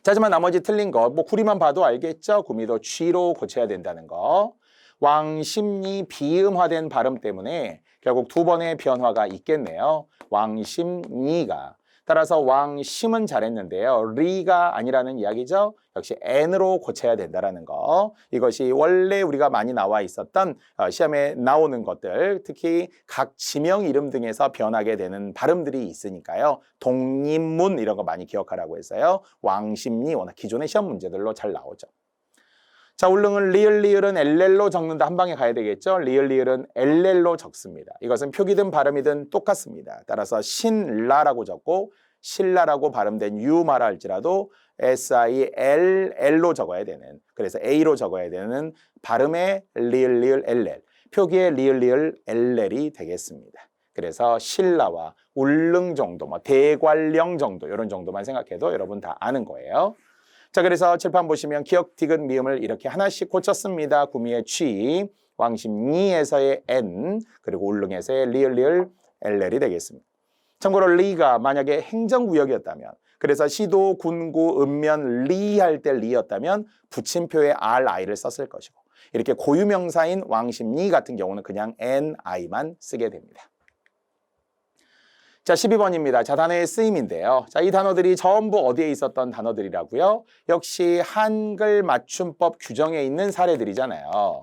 자, 하지만 나머지 틀린 거, 뭐 구리만 봐도 알겠죠? 구미도 G로 고쳐야 된다는 거. 왕심리 비음화된 발음 때문에 결국 두 번의 변화가 있겠네요. 왕심리가. 따라서 왕심은 잘했는데요. 리가 아니라는 이야기죠. 역시 N으로 고쳐야 된다는 거. 이것이 원래 우리가 많이 나와 있었던 시험에 나오는 것들, 특히 각 지명 이름 등에서 변하게 되는 발음들이 있으니까요. 독립문 이런 거 많이 기억하라고 해서요. 왕심리 워낙 기존의 시험 문제들로 잘 나오죠. 자, 울릉은 리을은 LL로 적는다. 한 방에 가야 되겠죠. 리을은 LL로 적습니다. 이것은 표기든 발음이든 똑같습니다. 따라서 신라라고 적고 신라라고 발음된 유마라 할지라도 SILL로 적어야 되는, 그래서 A로 적어야 되는 발음의 리을 LL, 표기의 리을 LL이 되겠습니다. 그래서 신라와 울릉 정도, 뭐 대관령 정도 이런 정도만 생각해도 여러분 다 아는 거예요. 자, 그래서 칠판 보시면 기억, 디귿, 미음을 이렇게 하나씩 고쳤습니다. 구미의 G, 왕심리에서의 N, 그리고 울릉에서의 리을 LL이 되겠습니다. 참고로 리가 만약에 행정구역이었다면, 그래서 시도, 군구, 읍면, 리 할 때 리였다면 붙임표에 RI를 썼을 것이고, 이렇게 고유명사인 왕심리 같은 경우는 그냥 NI만 쓰게 됩니다. 자, 12번입니다. 자, 단어의 쓰임인데요. 자, 이 단어들이 전부 어디에 있었던 단어들이라고요? 역시 한글 맞춤법 규정에 있는 사례들이잖아요.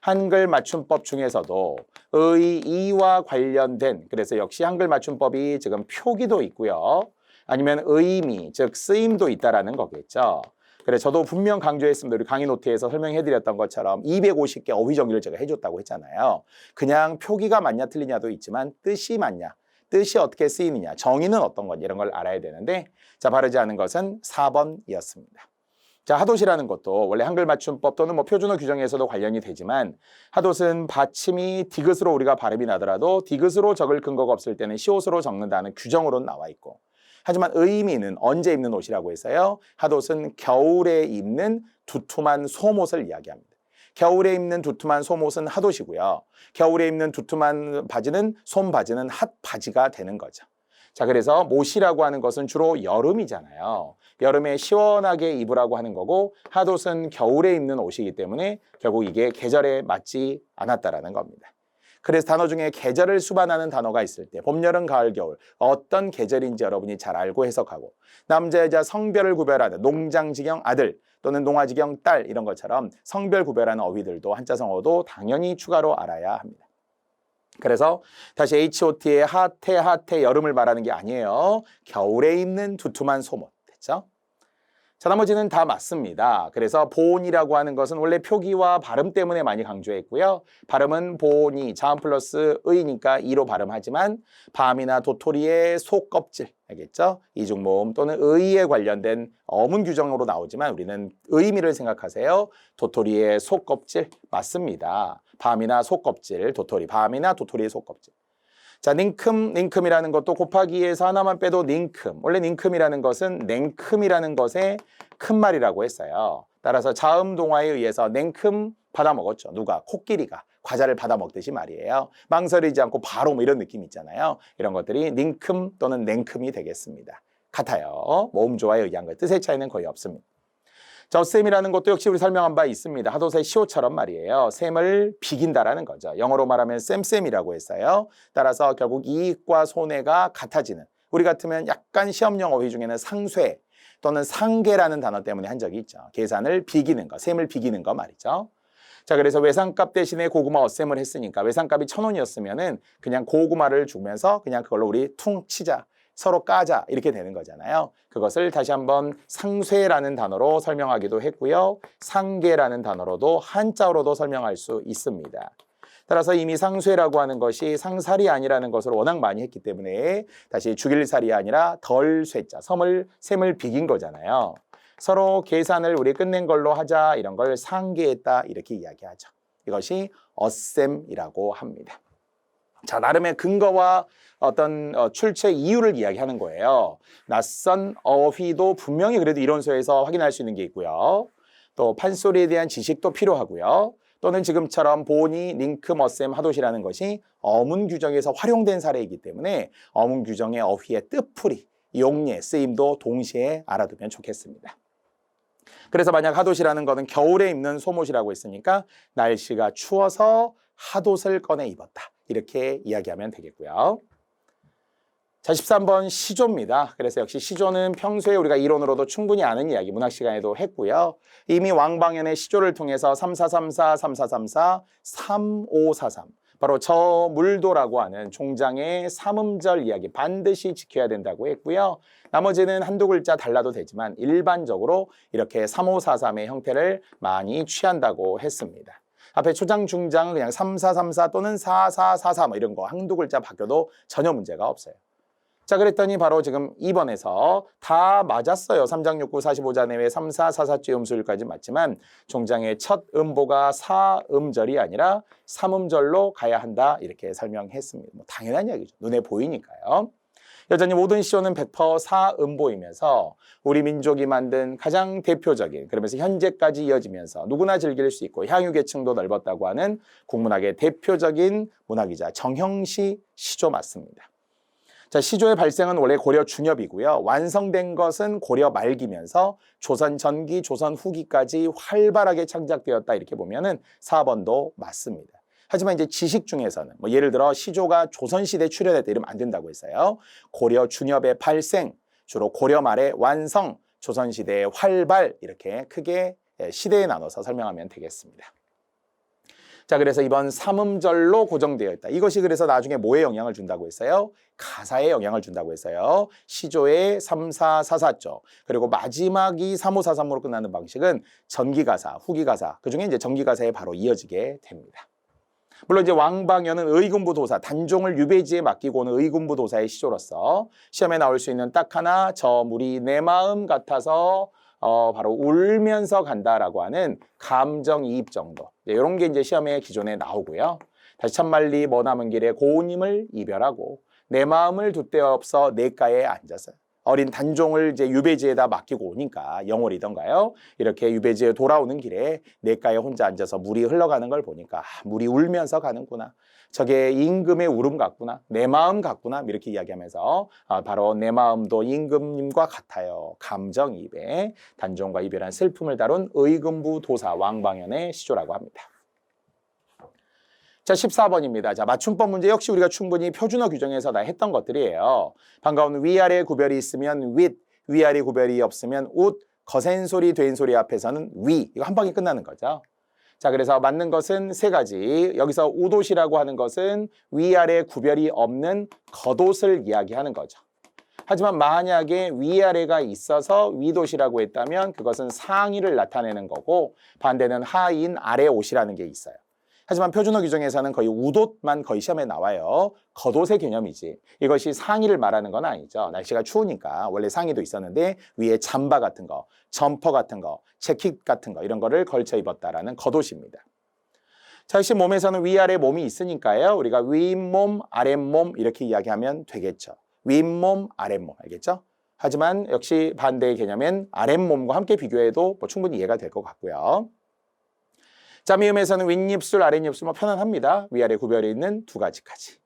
한글 맞춤법 중에서도 의, 이와 관련된, 그래서 역시 한글 맞춤법이 지금 표기도 있고요. 아니면 의미, 즉 쓰임도 있다라는 거겠죠. 그래, 저도 분명 강조했습니다. 우리 강의 노트에서 설명해드렸던 것처럼 250개 어휘 정리를 제가 해줬다고 했잖아요. 그냥 표기가 맞냐 틀리냐도 있지만 뜻이 맞냐, 뜻이 어떻게 쓰이느냐, 정의는 어떤 거냐 이런 걸 알아야 되는데, 자, 바르지 않은 것은 4번이었습니다. 자, 하도시라는 것도 원래 한글 맞춤법 또는 뭐 표준어 규정에서도 관련이 되지만 하도는 받침이 디귿으로 우리가 발음이 나더라도 디귿으로 적을 근거가 없을 때는 시옷으로 적는다는 규정으로는 나와 있고, 하지만 의미는 언제 입는 옷이라고 해서요. 하도는 겨울에 입는 두툼한 솜옷을 이야기합니다. 겨울에 입는 두툼한 솜옷은 하도시고요. 겨울에 입는 두툼한 바지는 솜바지는 핫바지가 되는 거죠. 자, 그래서 못이라고 하는 것은 주로 여름이잖아요. 여름에 시원하게 입으라고 하는 거고 하도는 겨울에 입는 옷이기 때문에 결국 이게 계절에 맞지 않았다라는 겁니다. 그래서 단어 중에 계절을 수반하는 단어가 있을 때 봄, 여름, 가을, 겨울 어떤 계절인지 여러분이 잘 알고 해석하고, 남자, 여자 성별을 구별하는 농장지경 아들 또는 농아지경 딸 이런 것처럼 성별 구별하는 어휘들도 한자성어도 당연히 추가로 알아야 합니다. 그래서 다시 HOT의 핫해 여름을 말하는 게 아니에요. 겨울에 입는 두툼한 솜옷. 됐죠? 자, 나머지는 다 맞습니다. 그래서 보온이라고 하는 것은 원래 표기와 발음 때문에 많이 강조했고요. 발음은 보온이 자음 플러스 의니까 이로 발음하지만 밤이나 도토리의 속껍질, 알겠죠? 이중모음 또는 의에 관련된 어문 규정으로 나오지만 우리는 의미를 생각하세요. 도토리의 속껍질 맞습니다. 밤이나 속껍질, 도토리, 밤이나 도토리의 속껍질. 자, 닝큼이라는 것도 곱하기에서 하나만 빼도 닝큼. 원래 닝큼이라는 것은 냉큼이라는 것의 큰 말이라고 했어요. 따라서 자음 동화에 의해서 냉큼 받아먹었죠. 누가? 코끼리가 과자를 받아먹듯이 말이에요. 망설이지 않고 바로 뭐 이런 느낌 있잖아요. 이런 것들이 닝큼 또는 냉큼이 되겠습니다. 같아요. 모음조화에 의한 것. 뜻의 차이는 거의 없습니다. 자, 어셈이라는 것도 역시 우리 설명한 바 있습니다. 하도사의 시호처럼 말이에요. 셈을 비긴다라는 거죠. 영어로 말하면 쌤쌤이라고 했어요. 따라서 결국 이익과 손해가 같아지는, 우리 같으면 약간 시험용 어휘 중에는 상쇄 또는 상계라는 단어 때문에 한 적이 있죠. 계산을 비기는 거, 셈을 비기는 거 말이죠. 자, 그래서 외상값 대신에 고구마 어셈을 했으니까 외상값이 1,000원이었으면은 그냥 고구마를 주면서 그냥 그걸로 우리 퉁 치자, 서로 까자 이렇게 되는 거잖아요. 그것을 다시 한번 상쇄라는 단어로 설명하기도 했고요. 상계라는 단어로도 한자어로도 설명할 수 있습니다. 따라서 이미 상쇄라고 하는 것이 상살이 아니라는 것을 워낙 많이 했기 때문에 다시 죽일 살이 아니라 덜 쇠자, 셈을 비긴 거잖아요. 서로 계산을 우리 끝낸 걸로 하자, 이런 걸 상계했다 이렇게 이야기하죠. 이것이 어셈이라고 합니다. 자, 나름의 근거와 어떤 출처 이유를 이야기하는 거예요. 낯선 어휘도 분명히 그래도 이론서에서 확인할 수 있는 게 있고요. 또 판소리에 대한 지식도 필요하고요. 또는 지금처럼 보니, 링크, 머셈, 하도시라는 것이 어문 규정에서 활용된 사례이기 때문에 어문 규정의 어휘의 뜻풀이, 용례, 쓰임도 동시에 알아두면 좋겠습니다. 그래서 만약 하도시라는 것은 겨울에 입는 속옷이라고 했으니까 날씨가 추워서 하옷을 꺼내 입었다. 이렇게 이야기하면 되겠고요. 자, 13번 시조입니다. 그래서 역시 시조는 평소에 우리가 이론으로도 충분히 아는 이야기, 문학 시간에도 했고요. 이미 왕방연의 시조를 통해서 3434, 3434, 3543, 바로 저 물도라고 하는 종장의 삼음절 이야기 반드시 지켜야 된다고 했고요. 나머지는 한두 글자 달라도 되지만 일반적으로 이렇게 3543의 형태를 많이 취한다고 했습니다. 앞에 초장, 중장은 그냥 3434 또는 4444 뭐 이런 거 한두 글자 바뀌어도 전혀 문제가 없어요. 자, 그랬더니 바로 지금 2번에서 다 맞았어요. 3장 6구 45자 내외 3, 4, 4, 4주 음수일까지 맞지만 종장의 첫 음보가 사음절이 아니라 삼음절로 가야 한다 이렇게 설명했습니다. 뭐 당연한 이야기죠. 눈에 보이니까요. 여전히 모든 시조는 100% 사음보이면서 우리 민족이 만든 가장 대표적인, 그러면서 현재까지 이어지면서 누구나 즐길 수 있고 향유계층도 넓었다고 하는 국문학의 대표적인 문학이자 정형시 시조 맞습니다. 자, 시조의 발생은 원래 고려 중엽이고요. 완성된 것은 고려 말기면서 조선 전기, 조선 후기까지 활발하게 창작되었다 이렇게 보면은 4번도 맞습니다. 하지만 이제 지식 중에서는 뭐 예를 들어 시조가 조선시대에 출현했다 이러면 안 된다고 했어요. 고려 중엽의 발생, 주로 고려 말의 완성, 조선시대의 활발 이렇게 크게 시대에 나눠서 설명하면 되겠습니다. 자, 그래서 이번 삼음절로 고정되어 있다. 이것이 그래서 나중에 뭐에 영향을 준다고 했어요? 가사에 영향을 준다고 했어요. 시조의 3, 4, 4, 4조. 그리고 마지막이 3, 5, 4, 3으로 끝나는 방식은 전기가사, 후기가사. 그중에 이제 전기가사에 바로 이어지게 됩니다. 물론 이제 왕방연은 의금부도사, 단종을 유배지에 맡기고 오는 의금부도사의 시조로서 시험에 나올 수 있는 딱 하나, 저 물이 내 마음 같아서 바로 울면서 간다라고 하는 감정이입 정도. 이런 게 이제 시험에 기존에 나오고요. 다시 참말리 머나먼 길에 고우님을 이별하고 내 마음을 돛대 없어 내가에 앉아서 어린 단종을 이제 유배지에다 맡기고 오니까 영월이던가요? 이렇게 유배지에 돌아오는 길에 내가에 혼자 앉아서 물이 흘러가는 걸 보니까 물이 울면서 가는구나. 저게 임금의 울음 같구나. 내 마음 같구나. 이렇게 이야기하면서 바로 내 마음도 임금님과 같아요. 감정이입에 단종과 이별한 슬픔을 다룬 의금부 도사 왕방연의 시조라고 합니다. 자, 14번입니다. 자, 맞춤법 문제 역시 우리가 충분히 표준어 규정에서 다 했던 것들이에요. 반가운 위아래 구별이 있으면 with, 위아래 구별이 없으면 would, 거센 소리, 된 소리 앞에서는 we. 이거 한 방에 끝나는 거죠. 자, 그래서 맞는 것은 세 가지. 여기서 우옷이라고 하는 것은 위아래 구별이 없는 겉옷을 이야기하는 거죠. 하지만 만약에 위아래가 있어서 위옷이라고 했다면 그것은 상의를 나타내는 거고 반대는 하인 아래 옷이라는 게 있어요. 하지만 표준어 규정에서는 거의 우옷만 거의 시험에 나와요. 겉옷의 개념이지. 이것이 상의를 말하는 건 아니죠. 날씨가 추우니까 원래 상의도 있었는데 위에 잠바 같은 거, 점퍼 같은 거, 재킷 같은 거 이런 거를 걸쳐 입었다라는 겉옷입니다. 자, 역시 몸에서는 위아래 몸이 있으니까요. 우리가 윗몸, 아랫몸 이렇게 이야기하면 되겠죠. 윗몸, 아랫몸 알겠죠? 하지만 역시 반대의 개념엔 아랫몸과 함께 비교해도 뭐 충분히 이해가 될 것 같고요. 자, 미음에서는 윗입술, 아랫입술 뭐 편안합니다. 위아래 구별이 있는 두 가지까지.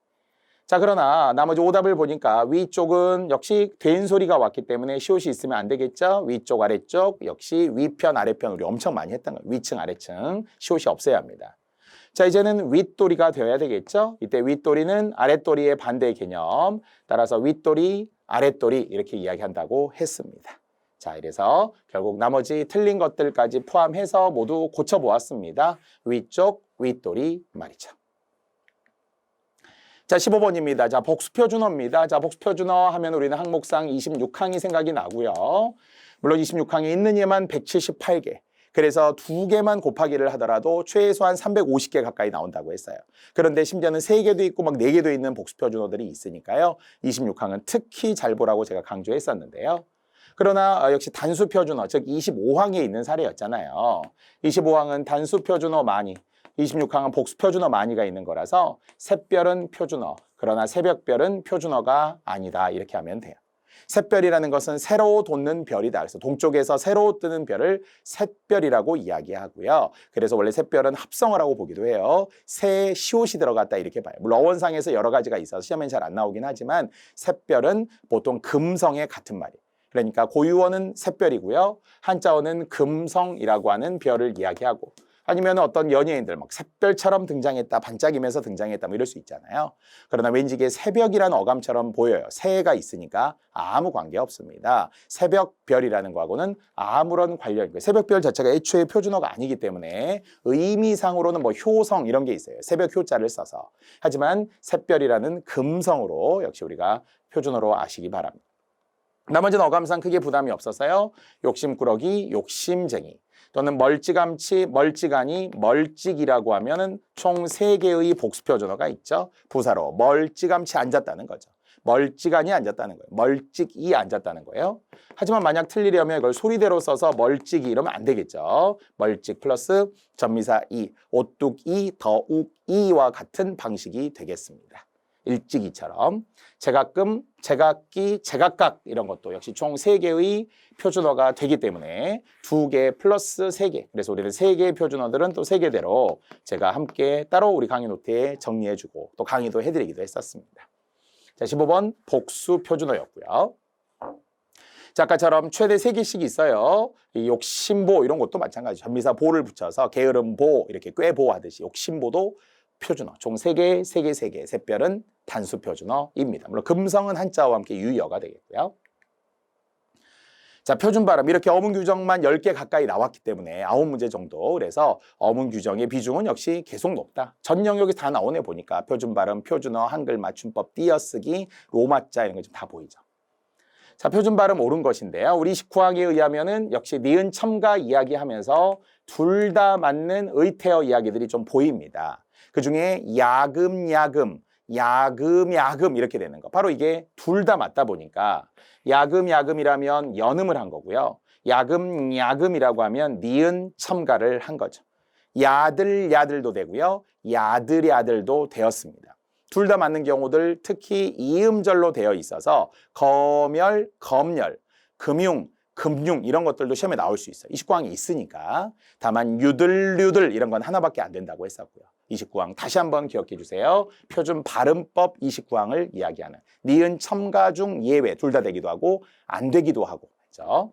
자, 그러나 나머지 오답을 보니까 위쪽은 역시 된 소리가 왔기 때문에 시옷이 있으면 안 되겠죠? 위쪽, 아래쪽, 역시 위편, 아래편 우리 엄청 많이 했던 거예요. 위층, 아래층, 시옷이 없어야 합니다. 자, 이제는 윗도리가 되어야 되겠죠? 이때 윗도리는 아랫도리의 반대 개념, 따라서 윗도리, 아랫도리 이렇게 이야기한다고 했습니다. 자, 이래서 결국 나머지 틀린 것들까지 포함해서 모두 고쳐보았습니다. 위쪽, 윗도리 말이죠. 자, 15번입니다. 자, 복수표준어입니다. 자, 복수표준어 하면 우리는 항목상 26항이 생각이 나고요. 물론 26항에 있는 예만 178개. 그래서 2개만 곱하기를 하더라도 최소한 350개 가까이 나온다고 했어요. 그런데 심지어는 3개도 있고 막 4개도 있는 복수표준어들이 있으니까요. 26항은 특히 잘 보라고 제가 강조했었는데요. 그러나 역시 단수표준어, 즉 25항에 있는 사례였잖아요. 25항은 단수표준어 많이, 26항은 복수표준어 많이가 있는 거라서 샛별은 표준어, 그러나 새벽별은 표준어가 아니다 이렇게 하면 돼요. 샛별이라는 것은 새로 돋는 별이다. 그래서 동쪽에서 새로 뜨는 별을 샛별이라고 이야기하고요. 그래서 원래 샛별은 합성어라고 보기도 해요. 새 시옷이 들어갔다 이렇게 봐요. 물론 어원상에서 여러 가지가 있어서 시험엔 잘 안 나오긴 하지만 샛별은 보통 금성의 같은 말이에요. 그러니까 고유어는 샛별이고요. 한자어는 금성이라고 하는 별을 이야기하고 아니면 어떤 연예인들 막 샛별처럼 등장했다, 반짝이면서 등장했다 뭐 이럴 수 있잖아요. 그러나 왠지 이게 새벽이라는 어감처럼 보여요. 새가 있으니까 아무 관계 없습니다. 새벽별이라는 거하고는 아무런 관련이 없어요. 새벽별 자체가 애초에 표준어가 아니기 때문에 의미상으로는 뭐 효성 이런 게 있어요. 새벽 효자를 써서. 하지만 샛별이라는 금성으로 역시 우리가 표준어로 아시기 바랍니다. 나머지는 어감상 크게 부담이 없어서요. 욕심꾸러기, 욕심쟁이 또는 멀찌감치, 멀찌가니, 멀찍이라고 하면은 총 3개의 복수표준어가 있죠. 부사로 멀찌감치 앉았다는 거죠. 멀찌가니 앉았다는 거예요. 멀찍이 앉았다는 거예요. 하지만 만약 틀리려면 이걸 소리대로 써서 멀찍이 이러면 안 되겠죠. 멀찍 플러스 전미사 이, 오뚝이, 더욱이와 같은 방식이 되겠습니다. 일찍이처럼 제가끔, 제각기, 제각각 이런 것도 역시 총 3개의 표준어가 되기 때문에 2개 플러스 3개. 그래서 우리는 3개의 표준어들은 또 3개대로 제가 함께 따로 우리 강의 노트에 정리해주고 또 강의도 해드리기도 했었습니다. 자, 15번 복수 표준어였고요. 자, 아까처럼 최대 3개씩 있어요. 이 욕심보 이런 것도 마찬가지. 전미사 보를 붙여서 게으름보 이렇게 꾀보 하듯이 욕심보도 표준어 총 3개, 3개, 3개. 샛별은 단수 표준어입니다. 물론 금성은 한자와 함께 유의어가 되겠고요. 자, 표준 발음 이렇게 어문 규정만 10개 가까이 나왔기 때문에 9문제 정도. 그래서 어문 규정의 비중은 역시 계속 높다. 전 영역이 다 나오네 보니까 표준 발음, 표준어, 한글 맞춤법, 띄어쓰기, 로마자 이런 거 좀 다 보이죠. 자, 표준 발음 옳은 것인데요. 우리 29항에 의하면은 역시 니은 첨가 이야기하면서 둘 다 맞는 의태어 이야기들이 좀 보입니다. 그중에 야금, 야금, 야금, 야금 이렇게 되는 거. 바로 이게 둘 다 맞다 보니까 야금, 야금이라면 연음을 한 거고요. 야금, 야금이라고 하면 니은 첨가를 한 거죠. 야들, 야들도 되고요. 야들, 야들도 되었습니다. 둘 다 맞는 경우들 특히 이음절로 되어 있어서 거멸, 검열, 금융, 금융 이런 것들도 시험에 나올 수 있어요. 29항이 있으니까. 다만 유들유들 이런 건 하나밖에 안 된다고 했었고요. 29항 다시 한번 기억해 주세요. 표준 발음법 29항을 이야기하는 니은 첨가 중 예외 둘 다 되기도 하고 안 되기도 하고 그렇죠?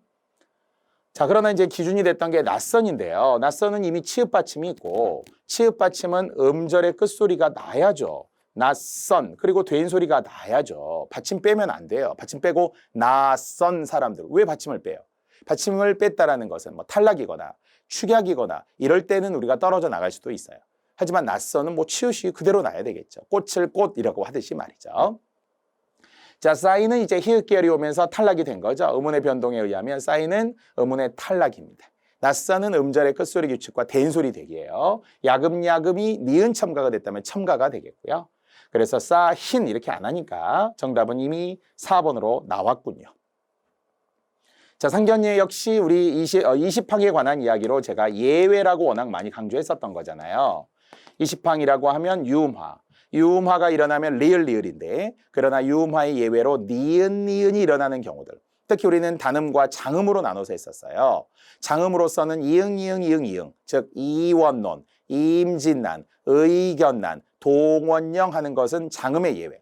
자, 그러나 이제 기준이 됐던 게 낯선인데요. 낯선은 이미 치읓 받침이 있고 치읓 받침은 음절의 끝소리가 나야죠. 낯선 그리고 된 소리가 나야죠. 받침 빼면 안 돼요. 받침 빼고 낯선 사람들 왜 받침을 빼요? 받침을 뺐다라는 것은 뭐 탈락이거나 축약이거나 이럴 때는 우리가 떨어져 나갈 수도 있어요. 하지만 낯선은 뭐 치읓이 그대로 나야 되겠죠. 꽃을 꽃이라고 하듯이 말이죠. 자, 싸이는 이제 히읗 계열이 오면서 탈락이 된 거죠. 음운의 변동에 의하면 싸이는 음운의 탈락입니다. 낯선은 음절의 끝소리 규칙과 된소리 대기예요. 야금야금이 니은 첨가가 됐다면 첨가가 되겠고요. 그래서 싸흰 이렇게 안 하니까 정답은 이미 4번으로 나왔군요. 자, 상견례 역시 우리 20항에 관한 이야기로 제가 예외라고 워낙 많이 강조했었던 거잖아요. 20항이라고 하면 유음화. 유음화가 일어나면 리을리을인데 그러나 유음화의 예외로 니은니은이 일어나는 경우들. 특히 우리는 단음과 장음으로 나눠서 했었어요. 장음으로서는 이응, 즉 이원론, 임진난, 의견난, 동원령 하는 것은 장음의 예외.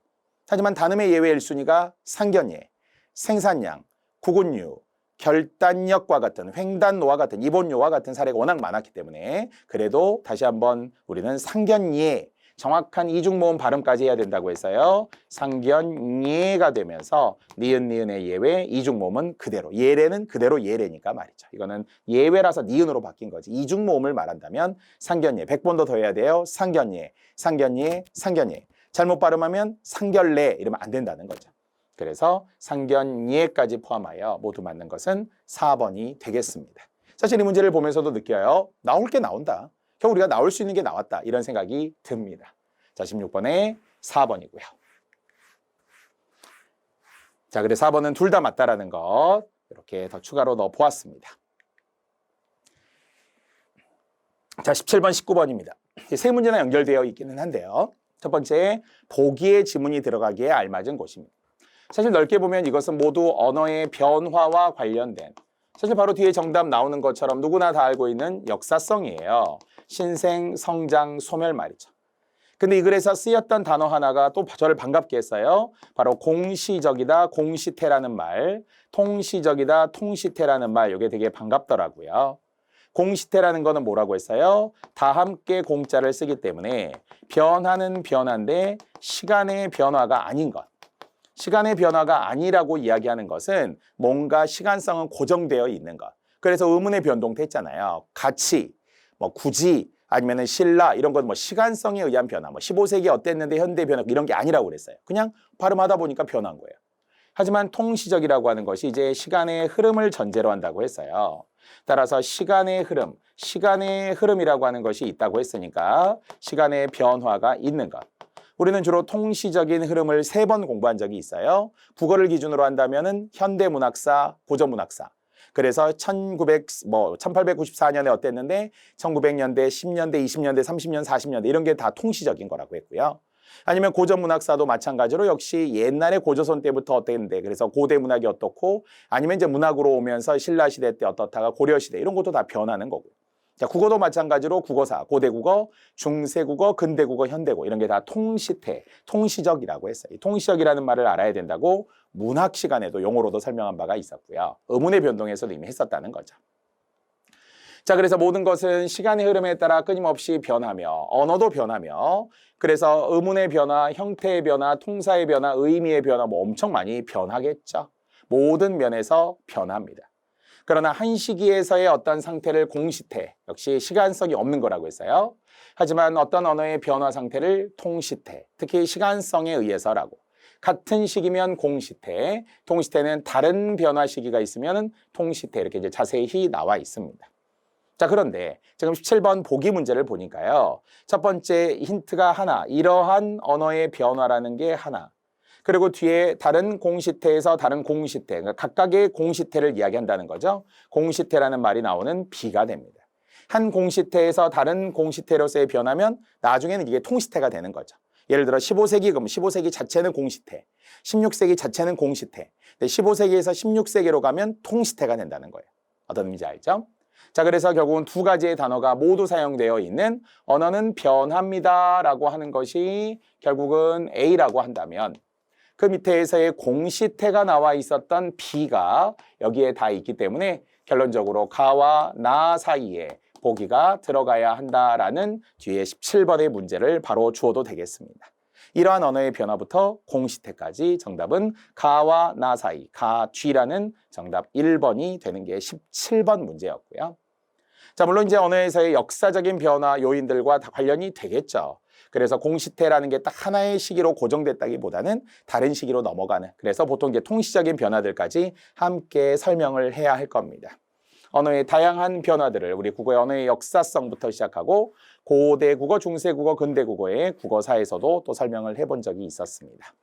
하지만 단음의 예외 1순위가 상견례, 생산량, 구군유, 결단력과 같은 횡단노와 같은 입원료와 같은 사례가 워낙 많았기 때문에 그래도 다시 한번 우리는 상견례, 정확한 이중모음 발음까지 해야 된다고 했어요. 상견례가 되면서 니은의 예외, 이중모음은 그대로, 예래는 그대로 예래니까 말이죠. 이거는 예외라서 니은으로 바뀐 거지. 이중모음을 말한다면 상견례, 100번도 더 해야 돼요. 상견례, 상견례, 상견례. 잘못 발음하면 상견례 이러면 안 된다는 거죠. 그래서 상견례까지 포함하여 모두 맞는 것은 4번이 되겠습니다. 사실 이 문제를 보면서도 느껴요. 나올 게 나온다. 결국 우리가 나올 수 있는 게 나왔다. 이런 생각이 듭니다. 자, 16번에 4번이고요. 자, 그래서 4번은 둘 다 맞다라는 것 이렇게 더 추가로 넣어 보았습니다. 자, 17번, 19번입니다. 세 문제나 연결되어 있기는 한데요. 첫 번째, 보기의 지문이 들어가기에 알맞은 곳입니다. 사실 넓게 보면 이것은 모두 언어의 변화와 관련된, 사실 바로 뒤에 정답 나오는 것처럼 누구나 다 알고 있는 역사성이에요. 신생, 성장, 소멸 말이죠. 근데 이 글에서 쓰였던 단어 하나가 또 저를 반갑게 했어요. 바로 공시적이다, 공시태라는 말, 통시적이다, 통시태라는 말, 이게 되게 반갑더라고요. 공시태라는 거는 뭐라고 했어요? 다 함께 공자를 쓰기 때문에 변화는 변화인데 시간의 변화가 아닌 것. 시간의 변화가 아니라고 이야기하는 것은 뭔가 시간성은 고정되어 있는 것. 그래서 의문의 변동태 했잖아요. 같이, 뭐 굳이, 아니면은 신라 이런 건 뭐 시간성에 의한 변화, 뭐 15세기 어땠는데 현대 변화 이런 게 아니라고 그랬어요. 그냥 발음하다 보니까 변한 거예요. 하지만 통시적이라고 하는 것이 이제 시간의 흐름을 전제로 한다고 했어요. 따라서 시간의 흐름이라고 하는 것이 있다고 했으니까 시간의 변화가 있는 것. 우리는 주로 통시적인 흐름을 3번 공부한 적이 있어요. 국어를 기준으로 한다면은 현대문학사, 고전문학사. 그래서 1894년에 어땠는데 1900년대, 10년대, 20년대, 30년, 40년대 이런 게 다 통시적인 거라고 했고요. 아니면 고전문학사도 마찬가지로 역시 옛날에 고조선 때부터 어땠는데 그래서 고대문학이 어떻고 아니면 이제 문학으로 오면서 신라시대 때 어떻다가 고려시대 이런 것도 다 변하는 거고요. 자, 국어도 마찬가지로 국어사, 고대국어, 중세국어, 근대국어, 현대국어 이런 게 다 통시태, 통시적이라고 했어요. 이 통시적이라는 말을 알아야 된다고 문학 시간에도 용어로도 설명한 바가 있었고요. 의문의 변동에서도 이미 했었다는 거죠. 자, 그래서 모든 것은 시간의 흐름에 따라 끊임없이 변하며 언어도 변하며 그래서 의문의 변화, 형태의 변화, 통사의 변화, 의미의 변화 뭐 엄청 많이 변하겠죠. 모든 면에서 변합니다. 그러나 한 시기에서의 어떤 상태를 공시태, 역시 시간성이 없는 거라고 했어요. 하지만 어떤 언어의 변화 상태를 통시태, 특히 시간성에 의해서라고. 같은 시기면 공시태, 통시태는 다른 변화 시기가 있으면 통시태 이렇게 이제 자세히 나와 있습니다. 자, 그런데 지금 17번 보기 문제를 보니까요. 첫 번째 힌트가 하나, 이러한 언어의 변화라는 게 하나. 그리고 뒤에 다른 공시태에서 다른 공시태, 그러니까 각각의 공시태를 이야기한다는 거죠. 공시태라는 말이 나오는 B가 됩니다. 한 공시태에서 다른 공시태로서의 변하면 나중에는 이게 통시태가 되는 거죠. 예를 들어 15세기 그럼 15세기 자체는 공시태, 16세기 자체는 공시태. 근데 15세기에서 16세기로 가면 통시태가 된다는 거예요. 어떤 의미인지 알죠? 자, 그래서 결국은 두 가지의 단어가 모두 사용되어 있는 언어는 변합니다라고 하는 것이 결국은 A라고 한다면 그 밑에서의 공시태가 나와 있었던 B가 여기에 다 있기 때문에 결론적으로 가와 나 사이에 보기가 들어가야 한다라는 뒤에 17번의 문제를 바로 주어도 되겠습니다. 이러한 언어의 변화부터 공시태까지 정답은 가와 나 사이, 가, 쥐라는 정답 1번이 되는 게 17번 문제였고요. 자, 물론 이제 언어에서의 역사적인 변화 요인들과 다 관련이 되겠죠. 그래서 공시태라는 게 딱 하나의 시기로 고정됐다기보다는 다른 시기로 넘어가는, 그래서 보통 이제 통시적인 변화들까지 함께 설명을 해야 할 겁니다. 언어의 다양한 변화들을 우리 국어의 언어의 역사성부터 시작하고 고대 국어, 중세 국어, 근대 국어의 국어사에서도 또 설명을 해본 적이 있었습니다.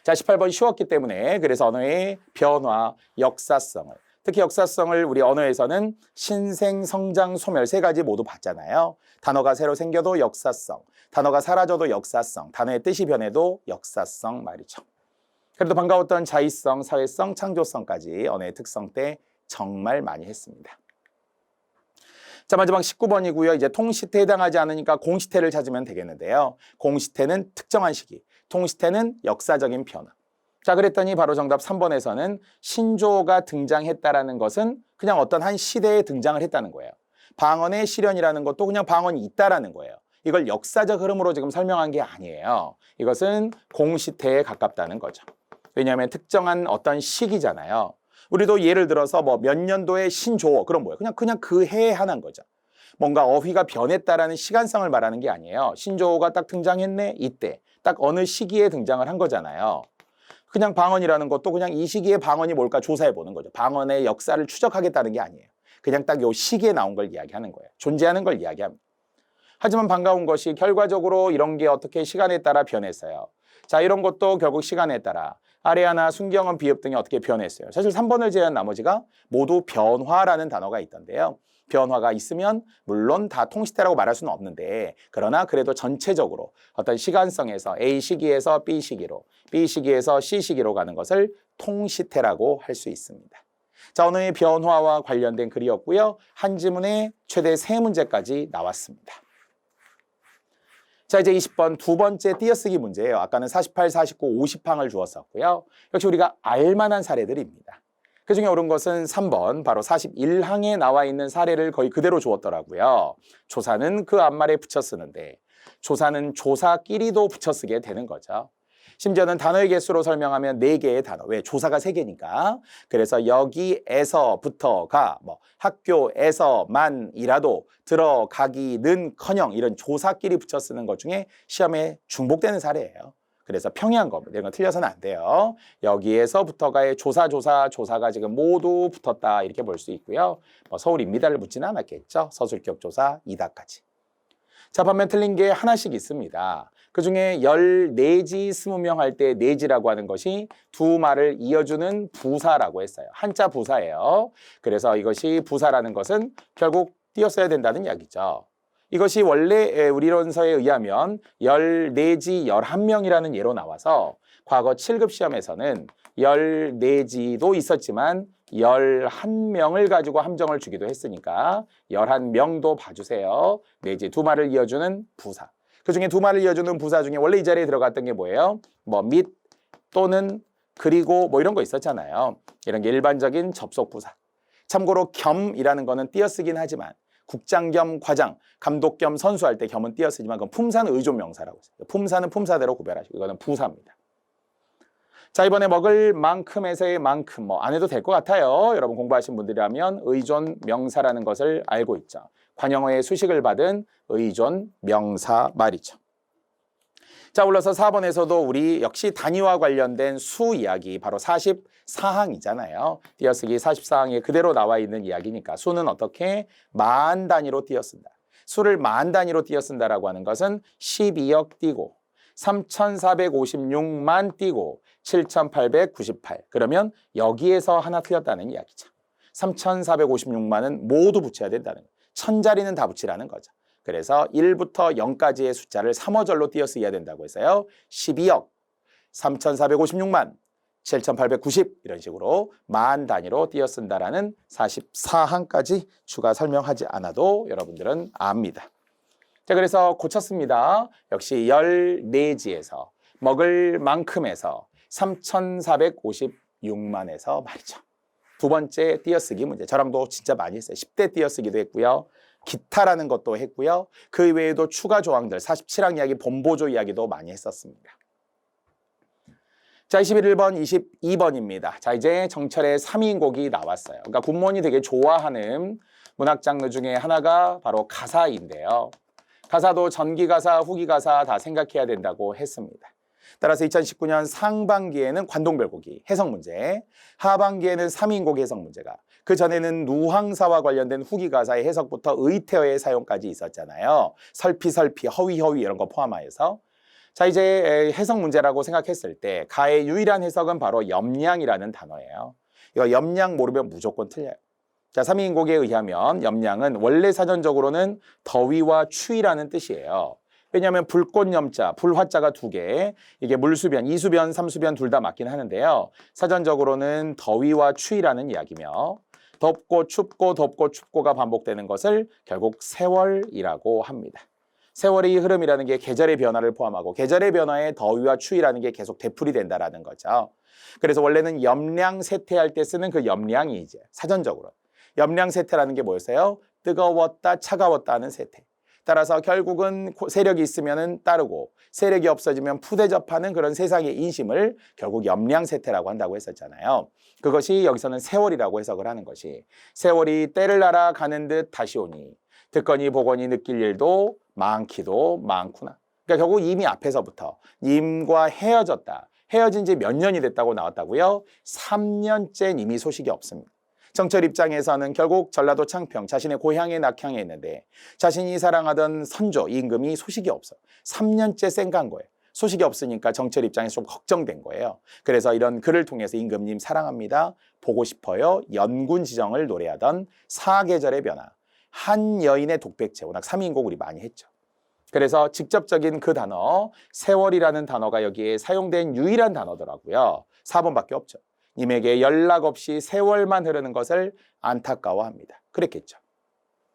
자, 18번 쉬웠기 때문에 그래서 언어의 변화, 역사성을, 특히 역사성을 우리 언어에서는 신생, 성장, 소멸 세 가지 모두 봤잖아요. 단어가 새로 생겨도 역사성, 단어가 사라져도 역사성, 단어의 뜻이 변해도 역사성 말이죠. 그래도 반가웠던 자의성, 사회성, 창조성까지 언어의 특성 때 정말 많이 했습니다. 자, 마지막 19번이고요. 이제 통시태에 해당하지 않으니까 공시태를 찾으면 되겠는데요. 공시태는 특정한 시기, 통시태는 역사적인 변화. 자, 그랬더니 바로 정답 3번에서는 신조어가 등장했다라는 것은 그냥 어떤 한 시대에 등장을 했다는 거예요. 방언의 실현이라는 것도 그냥 방언이 있다라는 거예요. 이걸 역사적 흐름으로 지금 설명한 게 아니에요. 이것은 공시태에 가깝다는 거죠. 왜냐하면 특정한 어떤 시기잖아요. 우리도 예를 들어서 뭐 몇 년도의 신조어, 그럼 뭐예요? 그냥 그 해에 한한 거죠. 뭔가 어휘가 변했다라는 시간성을 말하는 게 아니에요. 신조어가 딱 등장했네, 이때. 딱 어느 시기에 등장을 한 거잖아요. 그냥 방언이라는 것도 그냥 이 시기에 방언이 뭘까 조사해 보는 거죠. 방언의 역사를 추적하겠다는 게 아니에요. 그냥 딱 요 시기에 나온 걸 이야기하는 거예요. 존재하는 걸 이야기합니다. 하지만 반가운 것이 결과적으로 이런 게 어떻게 시간에 따라 변했어요. 자, 이런 것도 결국 시간에 따라 아래아나 순경은 비읍 등이 어떻게 변했어요. 사실 3번을 제외한 나머지가 모두 변화라는 단어가 있던데요. 변화가 있으면 물론 다 통시태라고 말할 수는 없는데, 그러나 그래도 전체적으로 어떤 시간성에서 A 시기에서 B 시기로, B 시기에서 C 시기로 가는 것을 통시태라고 할 수 있습니다. 자, 오늘 변화와 관련된 글이었고요. 한 지문에 최대 3문제까지 나왔습니다. 자, 이제 20번 두 번째 띄어쓰기 문제예요. 아까는 48, 49, 50항을 주었었고요. 역시 우리가 알만한 사례들입니다. 그중에 옳은 것은 3번 바로 41항에 나와 있는 사례를 거의 그대로 주었더라고요. 조사는 그 앞말에 붙여 쓰는데 조사는 조사끼리도 붙여 쓰게 되는 거죠. 심지어는 단어의 개수로 설명하면 4개의 단어. 왜? 조사가 3개니까. 그래서 여기에서부터가 뭐 학교에서만이라도 들어가기는커녕 이런 조사끼리 붙여 쓰는 것 중에 시험에 중복되는 사례예요. 그래서 평이한 겁니다. 이런 거 틀려서는 안 돼요. 여기에서부터가의 조사가 지금 모두 붙었다 이렇게 볼 수 있고요. 뭐 서울입니다를 붙지는 않았겠죠. 서술격 조사 이다까지. 자, 반면 틀린 게 하나씩 있습니다. 그중에 14지 20명 할 때 내지라고 하는 것이 두 말을 이어주는 부사라고 했어요. 한자 부사예요. 그래서 이것이 부사라는 것은 결국 띄었어야 된다는 이야기죠. 이것이 원래 우리 이론서에 의하면 14지 11명이라는 예로 나와서 과거 7급 시험에서는 14지도 있었지만 11명을 가지고 함정을 주기도 했으니까 11명도 봐주세요. 내지 두 말을 이어주는 부사. 그중에 두 말을 이어주는 부사 중에 원래 이 자리에 들어갔던 게 뭐예요? 뭐 및 또는 그리고 뭐 이런 거 있었잖아요. 이런 게 일반적인 접속 부사. 참고로 겸이라는 거는 띄어쓰긴 하지만 국장 겸 과장, 감독 겸 선수 할 때 겸은 띄어쓰지만 그건 품사는 의존명사라고 했어요. 품사는 품사대로 구별하시고 이거는 부사입니다. 자, 이번에 먹을 만큼에서의 만큼 뭐 안 해도 될 것 같아요. 여러분 공부하신 분들이라면 의존 명사라는 것을 알고 있죠. 관형어의 수식을 받은 의존 명사 말이죠. 자, 올라서 4번에서도 우리 역시 단위와 관련된 수 이야기 바로 44항이잖아요. 띄어쓰기 44항에 그대로 나와 있는 이야기니까 수는 어떻게 만 단위로 띄어쓴다. 수를 만 단위로 띄어쓴다라고 하는 것은 12억 띄고 3,456만 띄고 7,898. 그러면 여기에서 하나 틀렸다는 이야기죠. 3,456만은 모두 붙여야 된다는 거예요. 1000자리는 다 붙이라는 거죠. 그래서 1부터 0까지의 숫자를 3어절로 띄어쓰어야 된다고 해서요. 12억, 3,456만, 7,890 이런 식으로 만 단위로 띄어쓴다라는 44항까지 추가 설명하지 않아도 여러분들은 압니다. 자, 그래서 고쳤습니다. 역시 14지에서 먹을 만큼에서 3,456만에서 말이죠. 두 번째 띄어쓰기 문제. 저랑도 진짜 많이 했어요. 10대 띄어쓰기도 했고요. 기타라는 것도 했고요. 그 외에도 추가 조항들 47항 이야기, 본보조 이야기도 많이 했었습니다. 자, 21번, 22번입니다. 자, 이제 정철의 3인곡이 나왔어요. 그러니까 군무원이 되게 좋아하는 문학 장르 중에 하나가 바로 가사인데요. 가사도 전기가사, 후기가사 다 생각해야 된다고 했습니다. 따라서 2019년 상반기에는 관동별곡이 해석 문제, 하반기에는 3인곡 해석 문제가, 그 전에는 누황사와 관련된 후기가사의 해석부터 의태어의 사용까지 있었잖아요. 설피, 허위 이런 거 포함하여서. 자, 이제 해석 문제라고 생각했을 때 가의 유일한 해석은 바로 염량이라는 단어예요. 이거 염량 모르면 무조건 틀려요. 자, 3인곡에 의하면 염량은 원래 사전적으로는 더위와 추위라는 뜻이에요. 왜냐하면 불꽃 염자, 불화자가 2개, 이게 물수변, 이수변, 삼수변 둘 다 맞긴 하는데요. 사전적으로는 더위와 추위라는 이야기며 덥고 춥고가 반복되는 것을 결국 세월이라고 합니다. 세월의 흐름이라는 게 계절의 변화를 포함하고 계절의 변화에 더위와 추위라는 게 계속 되풀이 된다라는 거죠. 그래서 원래는 염량 세태할 때 쓰는 그 염량이 이제 사전적으로 염량 세태라는 게 뭐였어요? 뜨거웠다, 차가웠다 하는 세태. 따라서 결국은 세력이 있으면 따르고 세력이 없어지면 푸대접하는 그런 세상의 인심을 결국 염량 세태라고 한다고 했었잖아요. 그것이 여기서는 세월이라고 해석을 하는 것이 세월이 때를 날아가는 듯 다시 오니 듣거니 보거니 느낄 일도 많기도 많구나. 그러니까 결국 이미 앞에서부터 님과 헤어졌다. 헤어진 지 몇 년이 됐다고 나왔다고요? 3년째 이미 소식이 없습니다. 정철 입장에서는 결국 전라도 창평 자신의 고향에 낙향해 있는데 자신이 사랑하던 선조 임금이 소식이 없어. 3년째 쌩간 거예요. 소식이 없으니까 정철 입장에서 좀 걱정된 거예요. 그래서 이런 글을 통해서 임금님 사랑합니다. 보고 싶어요. 연군 지정을 노래하던 사계절의 변화. 한 여인의 독백체. 워낙 3인곡 우리 많이 했죠. 그래서 직접적인 그 단어 세월이라는 단어가 여기에 사용된 유일한 단어더라고요. 4번밖에 없죠. 님에게 연락 없이 세월만 흐르는 것을 안타까워합니다. 그랬겠죠.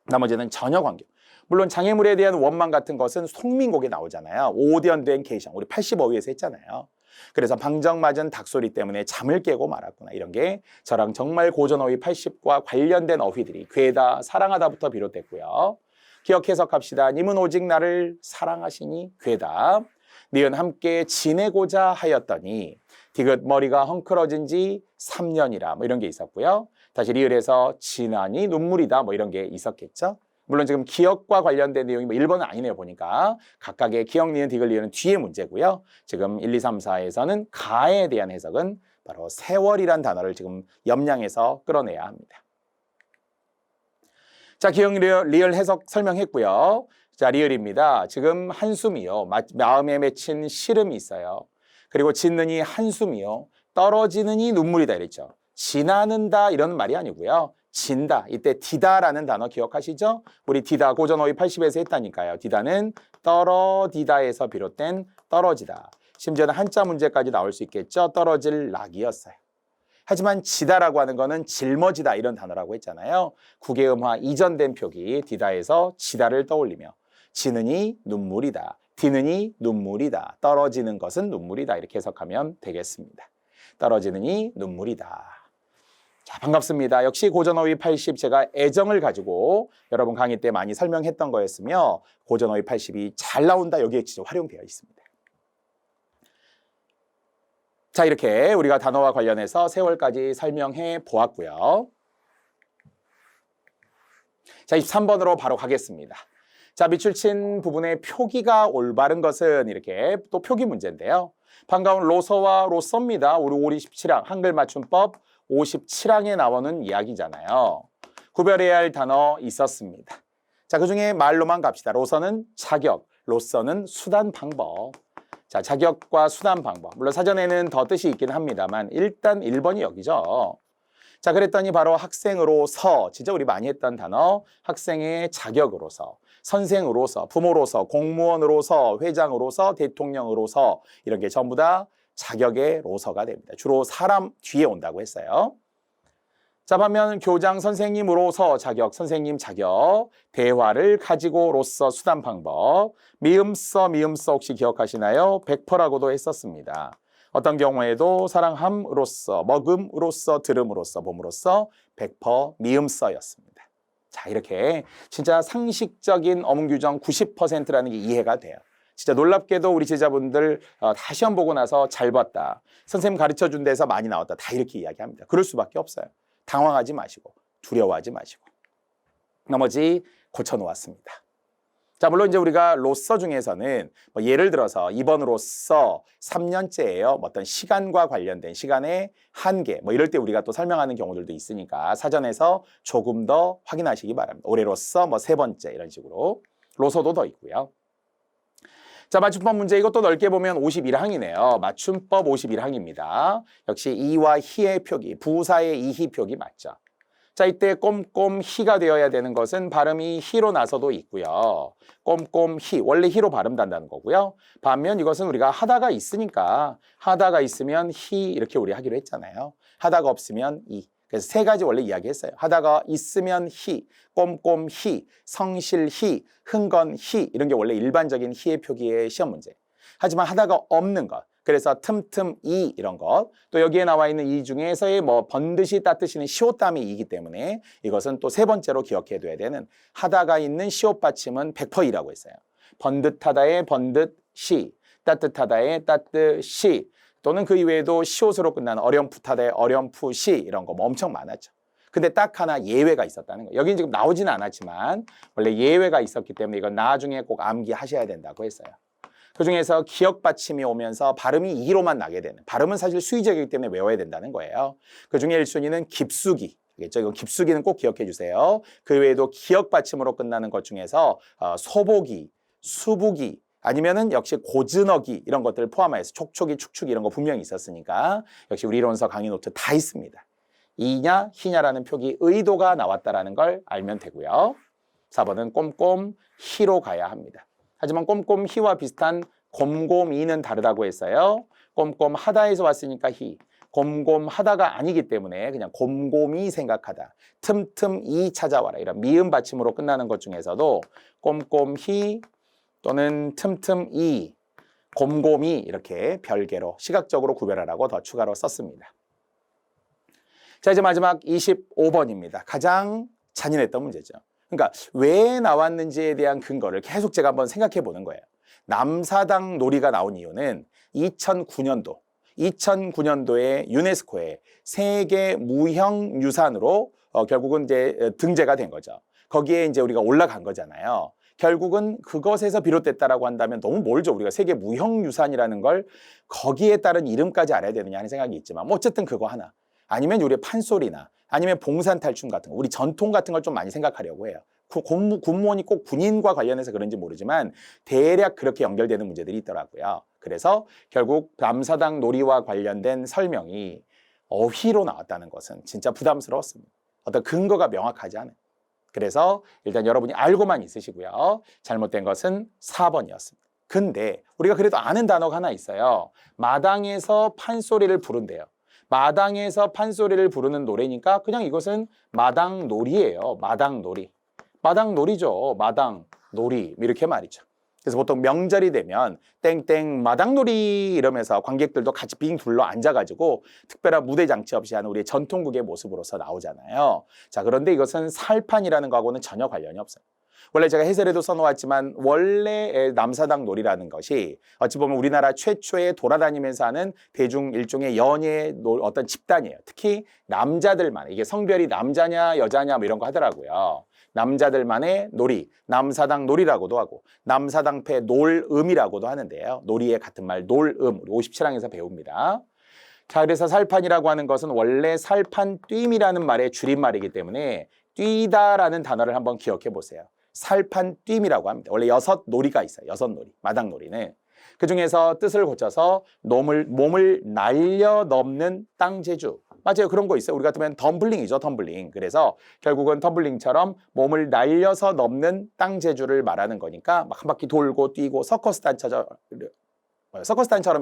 나머지는 전혀 관계. 물론 장애물에 대한 원망 같은 것은 송민곡에 나오잖아요. 오디언된 케이션 우리 85위에서 했잖아요. 그래서 방정맞은 닭소리 때문에 잠을 깨고 말았구나. 이런 게 저랑 정말 고전어휘 80과 관련된 어휘들이 괴다, 사랑하다부터 비롯됐고요. 기억 해석합시다. 님은 오직 나를 사랑하시니 괴다. 니은 함께 지내고자 하였더니 디귿 머리가 헝클어진 지 3년이라 뭐 이런 게 있었고요. 다시 리을에서 지나니 눈물이다 뭐 이런 게 있었겠죠. 물론 지금 기억과 관련된 내용이 뭐 1번은 아니네요 보니까. 각각의 기억, 니은, 디귿, 리을은 뒤에 문제고요. 지금 1, 2, 3, 4에서는 가에 대한 해석은 바로 세월이란 단어를 지금 염량에서 끌어내야 합니다. 자, 기억, 리을 해석 설명했고요. 자, 리을입니다. 지금 한숨이요. 마음에 맺힌 시름이 있어요. 그리고 짓느니 한숨이요. 떨어지느니 눈물이다 이랬죠. 지나는다 이런 말이 아니고요. 진다. 이때 디다라는 단어 기억하시죠? 우리 디다 고전어휘 80에서 했다니까요. 디다는 떨어디다에서 비롯된 떨어지다. 심지어는 한자 문제까지 나올 수 있겠죠. 떨어질 낙이었어요. 하지만 지다라고 하는 거는 짊어지다 이런 단어라고 했잖아요. 국외음화 이전된 표기 디다에서 지다를 떠올리며 지느니 눈물이다. 디느니 눈물이다. 떨어지는 것은 눈물이다. 이렇게 해석하면 되겠습니다. 떨어지느니 눈물이다. 자, 반갑습니다. 역시 고전어휘 80 제가 애정을 가지고 여러분 강의 때 많이 설명했던 거였으며 고전어휘 80이 잘 나온다 여기에 진짜 활용되어 있습니다. 자, 이렇게 우리가 단어와 관련해서 세월까지 설명해 보았고요. 자, 23번으로 바로 가겠습니다. 자, 밑줄 친 부분의 표기가 올바른 것은 이렇게 또 표기 문제인데요. 반가운 로서와 로서입니다. 우리 57항 한글 맞춤법 57항에 나오는 이야기잖아요. 구별해야 할 단어 있었습니다. 자, 그중에 말로만 갑시다. 로서는 자격, 로서는 수단 방법. 자, 자격과 수단 방법. 물론 사전에는 더 뜻이 있긴 합니다만 일단 1번이 여기죠. 자, 그랬더니 바로 학생으로서, 진짜 우리 많이 했던 단어, 학생의 자격으로서, 선생으로서, 부모로서, 공무원으로서, 회장으로서, 대통령으로서 이런 게 전부 다 자격의 로서가 됩니다. 주로 사람 뒤에 온다고 했어요. 자, 반면 교장 선생님으로서 자격, 선생님 자격, 대화를 가지고로서 수단 방법, 미음서 혹시 기억하시나요? 100%라고도 했었습니다. 어떤 경우에도 사랑함으로써, 먹음으로써, 들음으로써, 봄으로써 100% 미음서였습니다. 자, 이렇게 진짜 상식적인 어문 규정 90%라는 게 이해가 돼요. 진짜 놀랍게도 우리 제자분들 다 시험 보고 나서 잘 봤다. 선생님 가르쳐준 데서 많이 나왔다. 다 이렇게 이야기합니다. 그럴 수밖에 없어요. 당황하지 마시고 두려워하지 마시고 나머지 고쳐놓았습니다. 자, 물론 이제 우리가 로서 중에서는 뭐 예를 들어서 2번으로서 3년째예요. 뭐 어떤 시간과 관련된 시간의 한계 뭐 이럴 때 우리가 또 설명하는 경우들도 있으니까 사전에서 조금 더 확인하시기 바랍니다. 올해로서 뭐 3번째 이런 식으로 로서도 더 있고요. 자, 맞춤법 문제 이것도 넓게 보면 51항이네요. 맞춤법 51항입니다. 역시 이와 희의 표기, 부사의 이희 표기 맞죠? 자, 이때 꼼꼼히가 되어야 되는 것은 발음이 히로 나서도 있고요. 꼼꼼히, 원래 히로 발음된다는 거고요. 반면 이것은 우리가 하다가 있으니까 하다가 있으면 히 이렇게 우리 하기로 했잖아요. 하다가 없으면 이. 그래서 세 가지 원래 이야기했어요. 하다가 있으면 히, 꼼꼼 히, 성실 히, 흥건 히 이런 게 원래 일반적인 히의 표기의 시험 문제. 하지만 하다가 없는 것. 그래서 틈틈 이 이런 것. 또 여기에 나와 있는 이 중에서의 뭐 번듯이 따뜻이는 시옷담이 이기 때문에 이것은 또 세 번째로 기억해 둬야 되는 하다가 있는 시옷 받침은 100%이라고 했어요. 번듯하다의 번듯시, 따뜻하다의 따뜻시 또는 그 이외에도 시옷으로 끝나는 어렴풋하다의 어렴풋시 이런 거 뭐 엄청 많았죠. 근데 딱 하나 예외가 있었다는 거예요. 여기는 지금 나오지는 않았지만 원래 예외가 있었기 때문에 이건 나중에 꼭 암기하셔야 된다고 했어요. 그중에서 기억 받침이 오면서 발음이 이로만 나게 되는, 발음은 사실 수의적이기 때문에 외워야 된다는 거예요. 그중에 1순위는 깊숙이. 알겠죠? 이건 깊숙이는 꼭 기억해 주세요. 그 외에도 기억 받침으로 끝나는 것 중에서 소복이, 수복이 아니면은 역시 고즈넉이 이런 것들을 포함해서 촉촉이, 축축이 이런 거 분명히 있었으니까 역시 우리 이론서 강의 노트 다 있습니다. 이냐, 희냐라는 표기 의도가 나왔다라는 걸 알면 되고요. 4번은 꼼꼼, 희로 가야 합니다. 하지만 꼼꼼, 희와 비슷한 곰곰이는 다르다고 했어요. 꼼꼼하다에서 왔으니까 희, 곰곰하다가 아니기 때문에 그냥 곰곰이 생각하다, 틈틈이 찾아와라 이런 미음 받침으로 끝나는 것 중에서도 꼼꼼히 또는 틈틈이, 곰곰이 이렇게 별개로 시각적으로 구별하라고 더 추가로 썼습니다. 자, 이제 마지막 25번입니다. 가장 잔인했던 문제죠. 그러니까 왜 나왔는지에 대한 근거를 계속 제가 한번 생각해 보는 거예요. 남사당 놀이가 나온 이유는 2009년도에 유네스코의 세계 무형유산으로 결국은 이제 등재가 된 거죠. 거기에 이제 우리가 올라간 거잖아요. 결국은 그것에서 비롯됐다라고 한다면 너무 멀죠. 우리가 세계 무형유산이라는 걸 거기에 따른 이름까지 알아야 되느냐 하는 생각이 있지만 뭐 어쨌든 그거 하나. 아니면 우리의 판소리나 아니면 봉산탈춤 같은 거, 우리 전통 같은 걸 좀 많이 생각하려고 해요. 군무원이 꼭 군인과 관련해서 그런지 모르지만 대략 그렇게 연결되는 문제들이 있더라고요. 그래서 결국 남사당 놀이와 관련된 설명이 어휘로 나왔다는 것은 진짜 부담스러웠습니다. 어떤 근거가 명확하지 않은. 그래서 일단 여러분이 알고만 있으시고요. 잘못된 것은 4번이었습니다. 근데 우리가 그래도 아는 단어가 하나 있어요. 마당에서 판소리를 부른대요. 마당에서 판소리를 부르는 노래니까 그냥 이것은 마당놀이예요. 마당놀이. 마당놀이죠. 마당놀이 이렇게 말이죠. 그래서 보통 명절이 되면 땡땡 마당놀이 이러면서 관객들도 같이 빙 둘러 앉아가지고 특별한 무대 장치 없이 하는 우리의 전통극의 모습으로서 나오잖아요. 자, 그런데 이것은 살판이라는 거하고는 전혀 관련이 없어요. 원래 제가 해설에도 써놓았지만 원래 남사당 놀이라는 것이 어찌 보면 우리나라 최초의 돌아다니면서 하는 대중 일종의 연예 어떤 집단이에요. 특히 남자들만, 이게 성별이 남자냐 여자냐 뭐 이런 거 하더라고요. 남자들만의 놀이, 남사당 놀이라고도 하고 남사당패 놀음이라고도 하는데요. 놀이의 같은 말 놀음, 우리 57항에서 배웁니다. 자, 그래서 살판이라고 하는 것은 원래 살판 뛰임이라는 말의 줄임말이기 때문에 뛰다라는 단어를 한번 기억해 보세요. 살판 뛰임이라고 합니다. 원래 6놀이가 있어요. 6놀이, 마당놀이는. 그중에서 뜻을 고쳐서 몸을 날려 넘는 땅제주. 맞아요. 그런 거 있어요. 우리 같으면 덤블링이죠. 덤블링. 그래서 결국은 덤블링처럼 몸을 날려서 넘는 땅제주를 말하는 거니까 막 한 바퀴 돌고 뛰고 서커스단처럼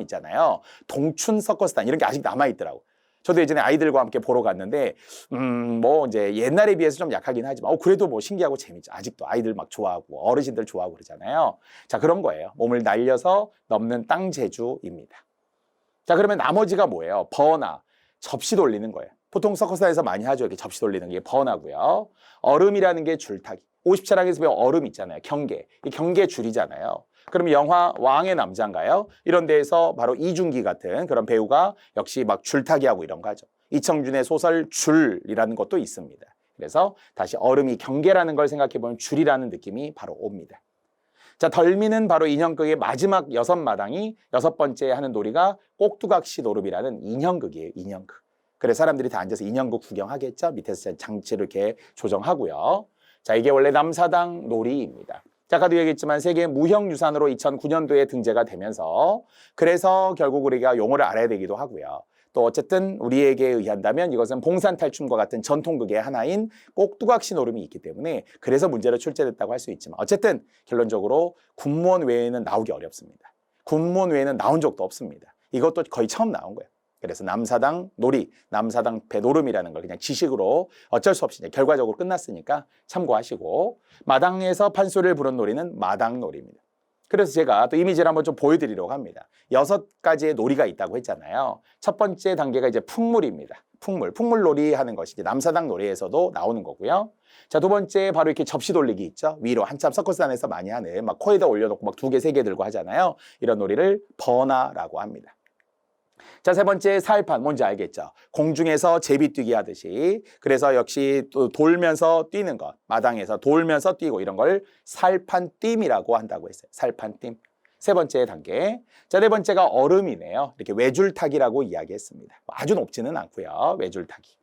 있잖아요. 동춘 서커스단 이런 게 아직 남아있더라고. 저도 예전에 아이들과 함께 보러 갔는데 뭐 이제 옛날에 비해서 좀 약하긴 하지만 그래도 뭐 신기하고 재밌죠. 아직도 아이들 막 좋아하고 어르신들 좋아하고 그러잖아요. 자, 그런 거예요. 몸을 날려서 넘는 땅제주입니다. 자, 그러면 나머지가 뭐예요? 버나, 접시 돌리는 거예요. 보통 서커스단에서 많이 하죠. 이렇게 접시 돌리는 게 버나고요. 얼음이라는 게 줄타기. 57항에서 배운 얼음 있잖아요. 경계. 이 경계 줄이잖아요. 그럼 영화 왕의 남자인가요? 이런 데에서 바로 이중기 같은 그런 배우가 역시 막 줄타기하고 이런 거 하죠. 이청준의 소설 줄이라는 것도 있습니다. 그래서 다시 얼음이 경계라는 걸 생각해보면 줄이라는 느낌이 바로 옵니다. 자, 덜미는 바로 인형극의 마지막 6마당이 6번째 하는 놀이가 꼭두각시 노름이라는 인형극이에요. 인형극. 그래서 사람들이 다 앉아서 인형극 구경하겠죠. 밑에서 장치를 이렇게 조정하고요. 자, 이게 원래 남사당 놀이입니다. 자, 아까도 얘기했지만 세계 무형유산으로 2009년도에 등재가 되면서 그래서 결국 우리가 용어를 알아야 되기도 하고요. 또 어쨌든 우리에게 의한다면 이것은 봉산탈춤과 같은 전통극의 하나인 꼭두각시 노름이 있기 때문에 그래서 문제로 출제됐다고 할 수 있지만 어쨌든 결론적으로 군무원 외에는 나오기 어렵습니다. 군무원 외에는 나온 적도 없습니다. 이것도 거의 처음 나온 거예요. 그래서 남사당 놀이, 남사당 배노름이라는 걸 그냥 지식으로 어쩔 수 없이 이제 결과적으로 끝났으니까 참고하시고, 마당에서 판소리를 부른 놀이는 마당놀이입니다. 그래서 제가 또 이미지를 한번 좀 보여드리려고 합니다. 6가지의 놀이가 있다고 했잖아요. 첫 번째 단계가 이제 풍물입니다. 풍물놀이 하는 것이 이제 남사당 놀이에서도 나오는 거고요. 자, 두 번째 바로 이렇게 접시 돌리기 있죠. 위로 한참 서커스단에서 많이 하는 막 코에다 올려놓고 막 2개, 3개 들고 하잖아요. 이런 놀이를 버나라고 합니다. 자, 세 번째 사일판, 뭔지 알겠죠? 공중에서 제비뛰기 하듯이, 그래서 역시 또 돌면서 뛰는 것, 마당에서 돌면서 뛰고 이런 걸 살판뛰기라고 한다고 했어요. 살판뛰기. 세 번째 단계. 자, 네 번째가 얼음이네요. 이렇게 외줄타기라고 이야기했습니다. 아주 높지는 않고요. 외줄타기.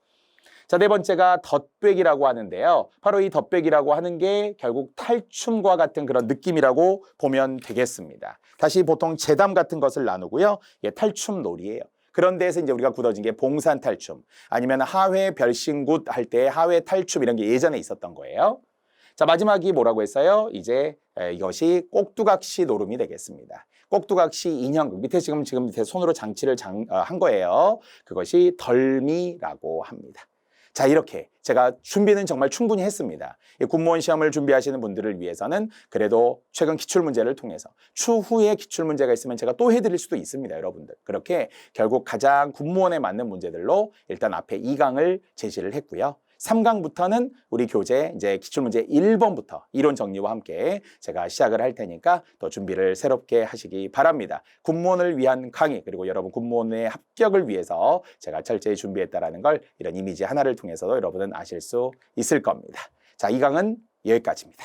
자, 네 번째가 덧배기라고 하는데요. 바로 이 덧배기라고 하는 게 결국 탈춤과 같은 그런 느낌이라고 보면 되겠습니다. 다시 보통 재담 같은 것을 나누고요. 예, 탈춤 놀이예요. 그런 데에서 이제 우리가 굳어진 게 봉산 탈춤, 아니면 하회 별신굿 할 때 하회 탈춤 이런 게 예전에 있었던 거예요. 자, 마지막이 뭐라고 했어요? 이제 이것이 꼭두각시 노름이 되겠습니다. 꼭두각시 인형, 지금 밑에 손으로 장치를 한 거예요. 그것이 덜미라고 합니다. 자, 이렇게 제가 준비는 정말 충분히 했습니다. 군무원 시험을 준비하시는 분들을 위해서는 그래도 최근 기출문제를 통해서 추후에 기출문제가 있으면 제가 또 해드릴 수도 있습니다, 여러분들. 그렇게 결국 가장 군무원에 맞는 문제들로 일단 앞에 2강을 제시를 했고요. 3강부터는 우리 교재 이제 기출문제 1번부터 이론 정리와 함께 제가 시작을 할 테니까 또 준비를 새롭게 하시기 바랍니다. 군무원을 위한 강의, 그리고 여러분 군무원의 합격을 위해서 제가 철저히 준비했다라는 걸 이런 이미지 하나를 통해서도 여러분은 아실 수 있을 겁니다. 자, 2강은 여기까지입니다.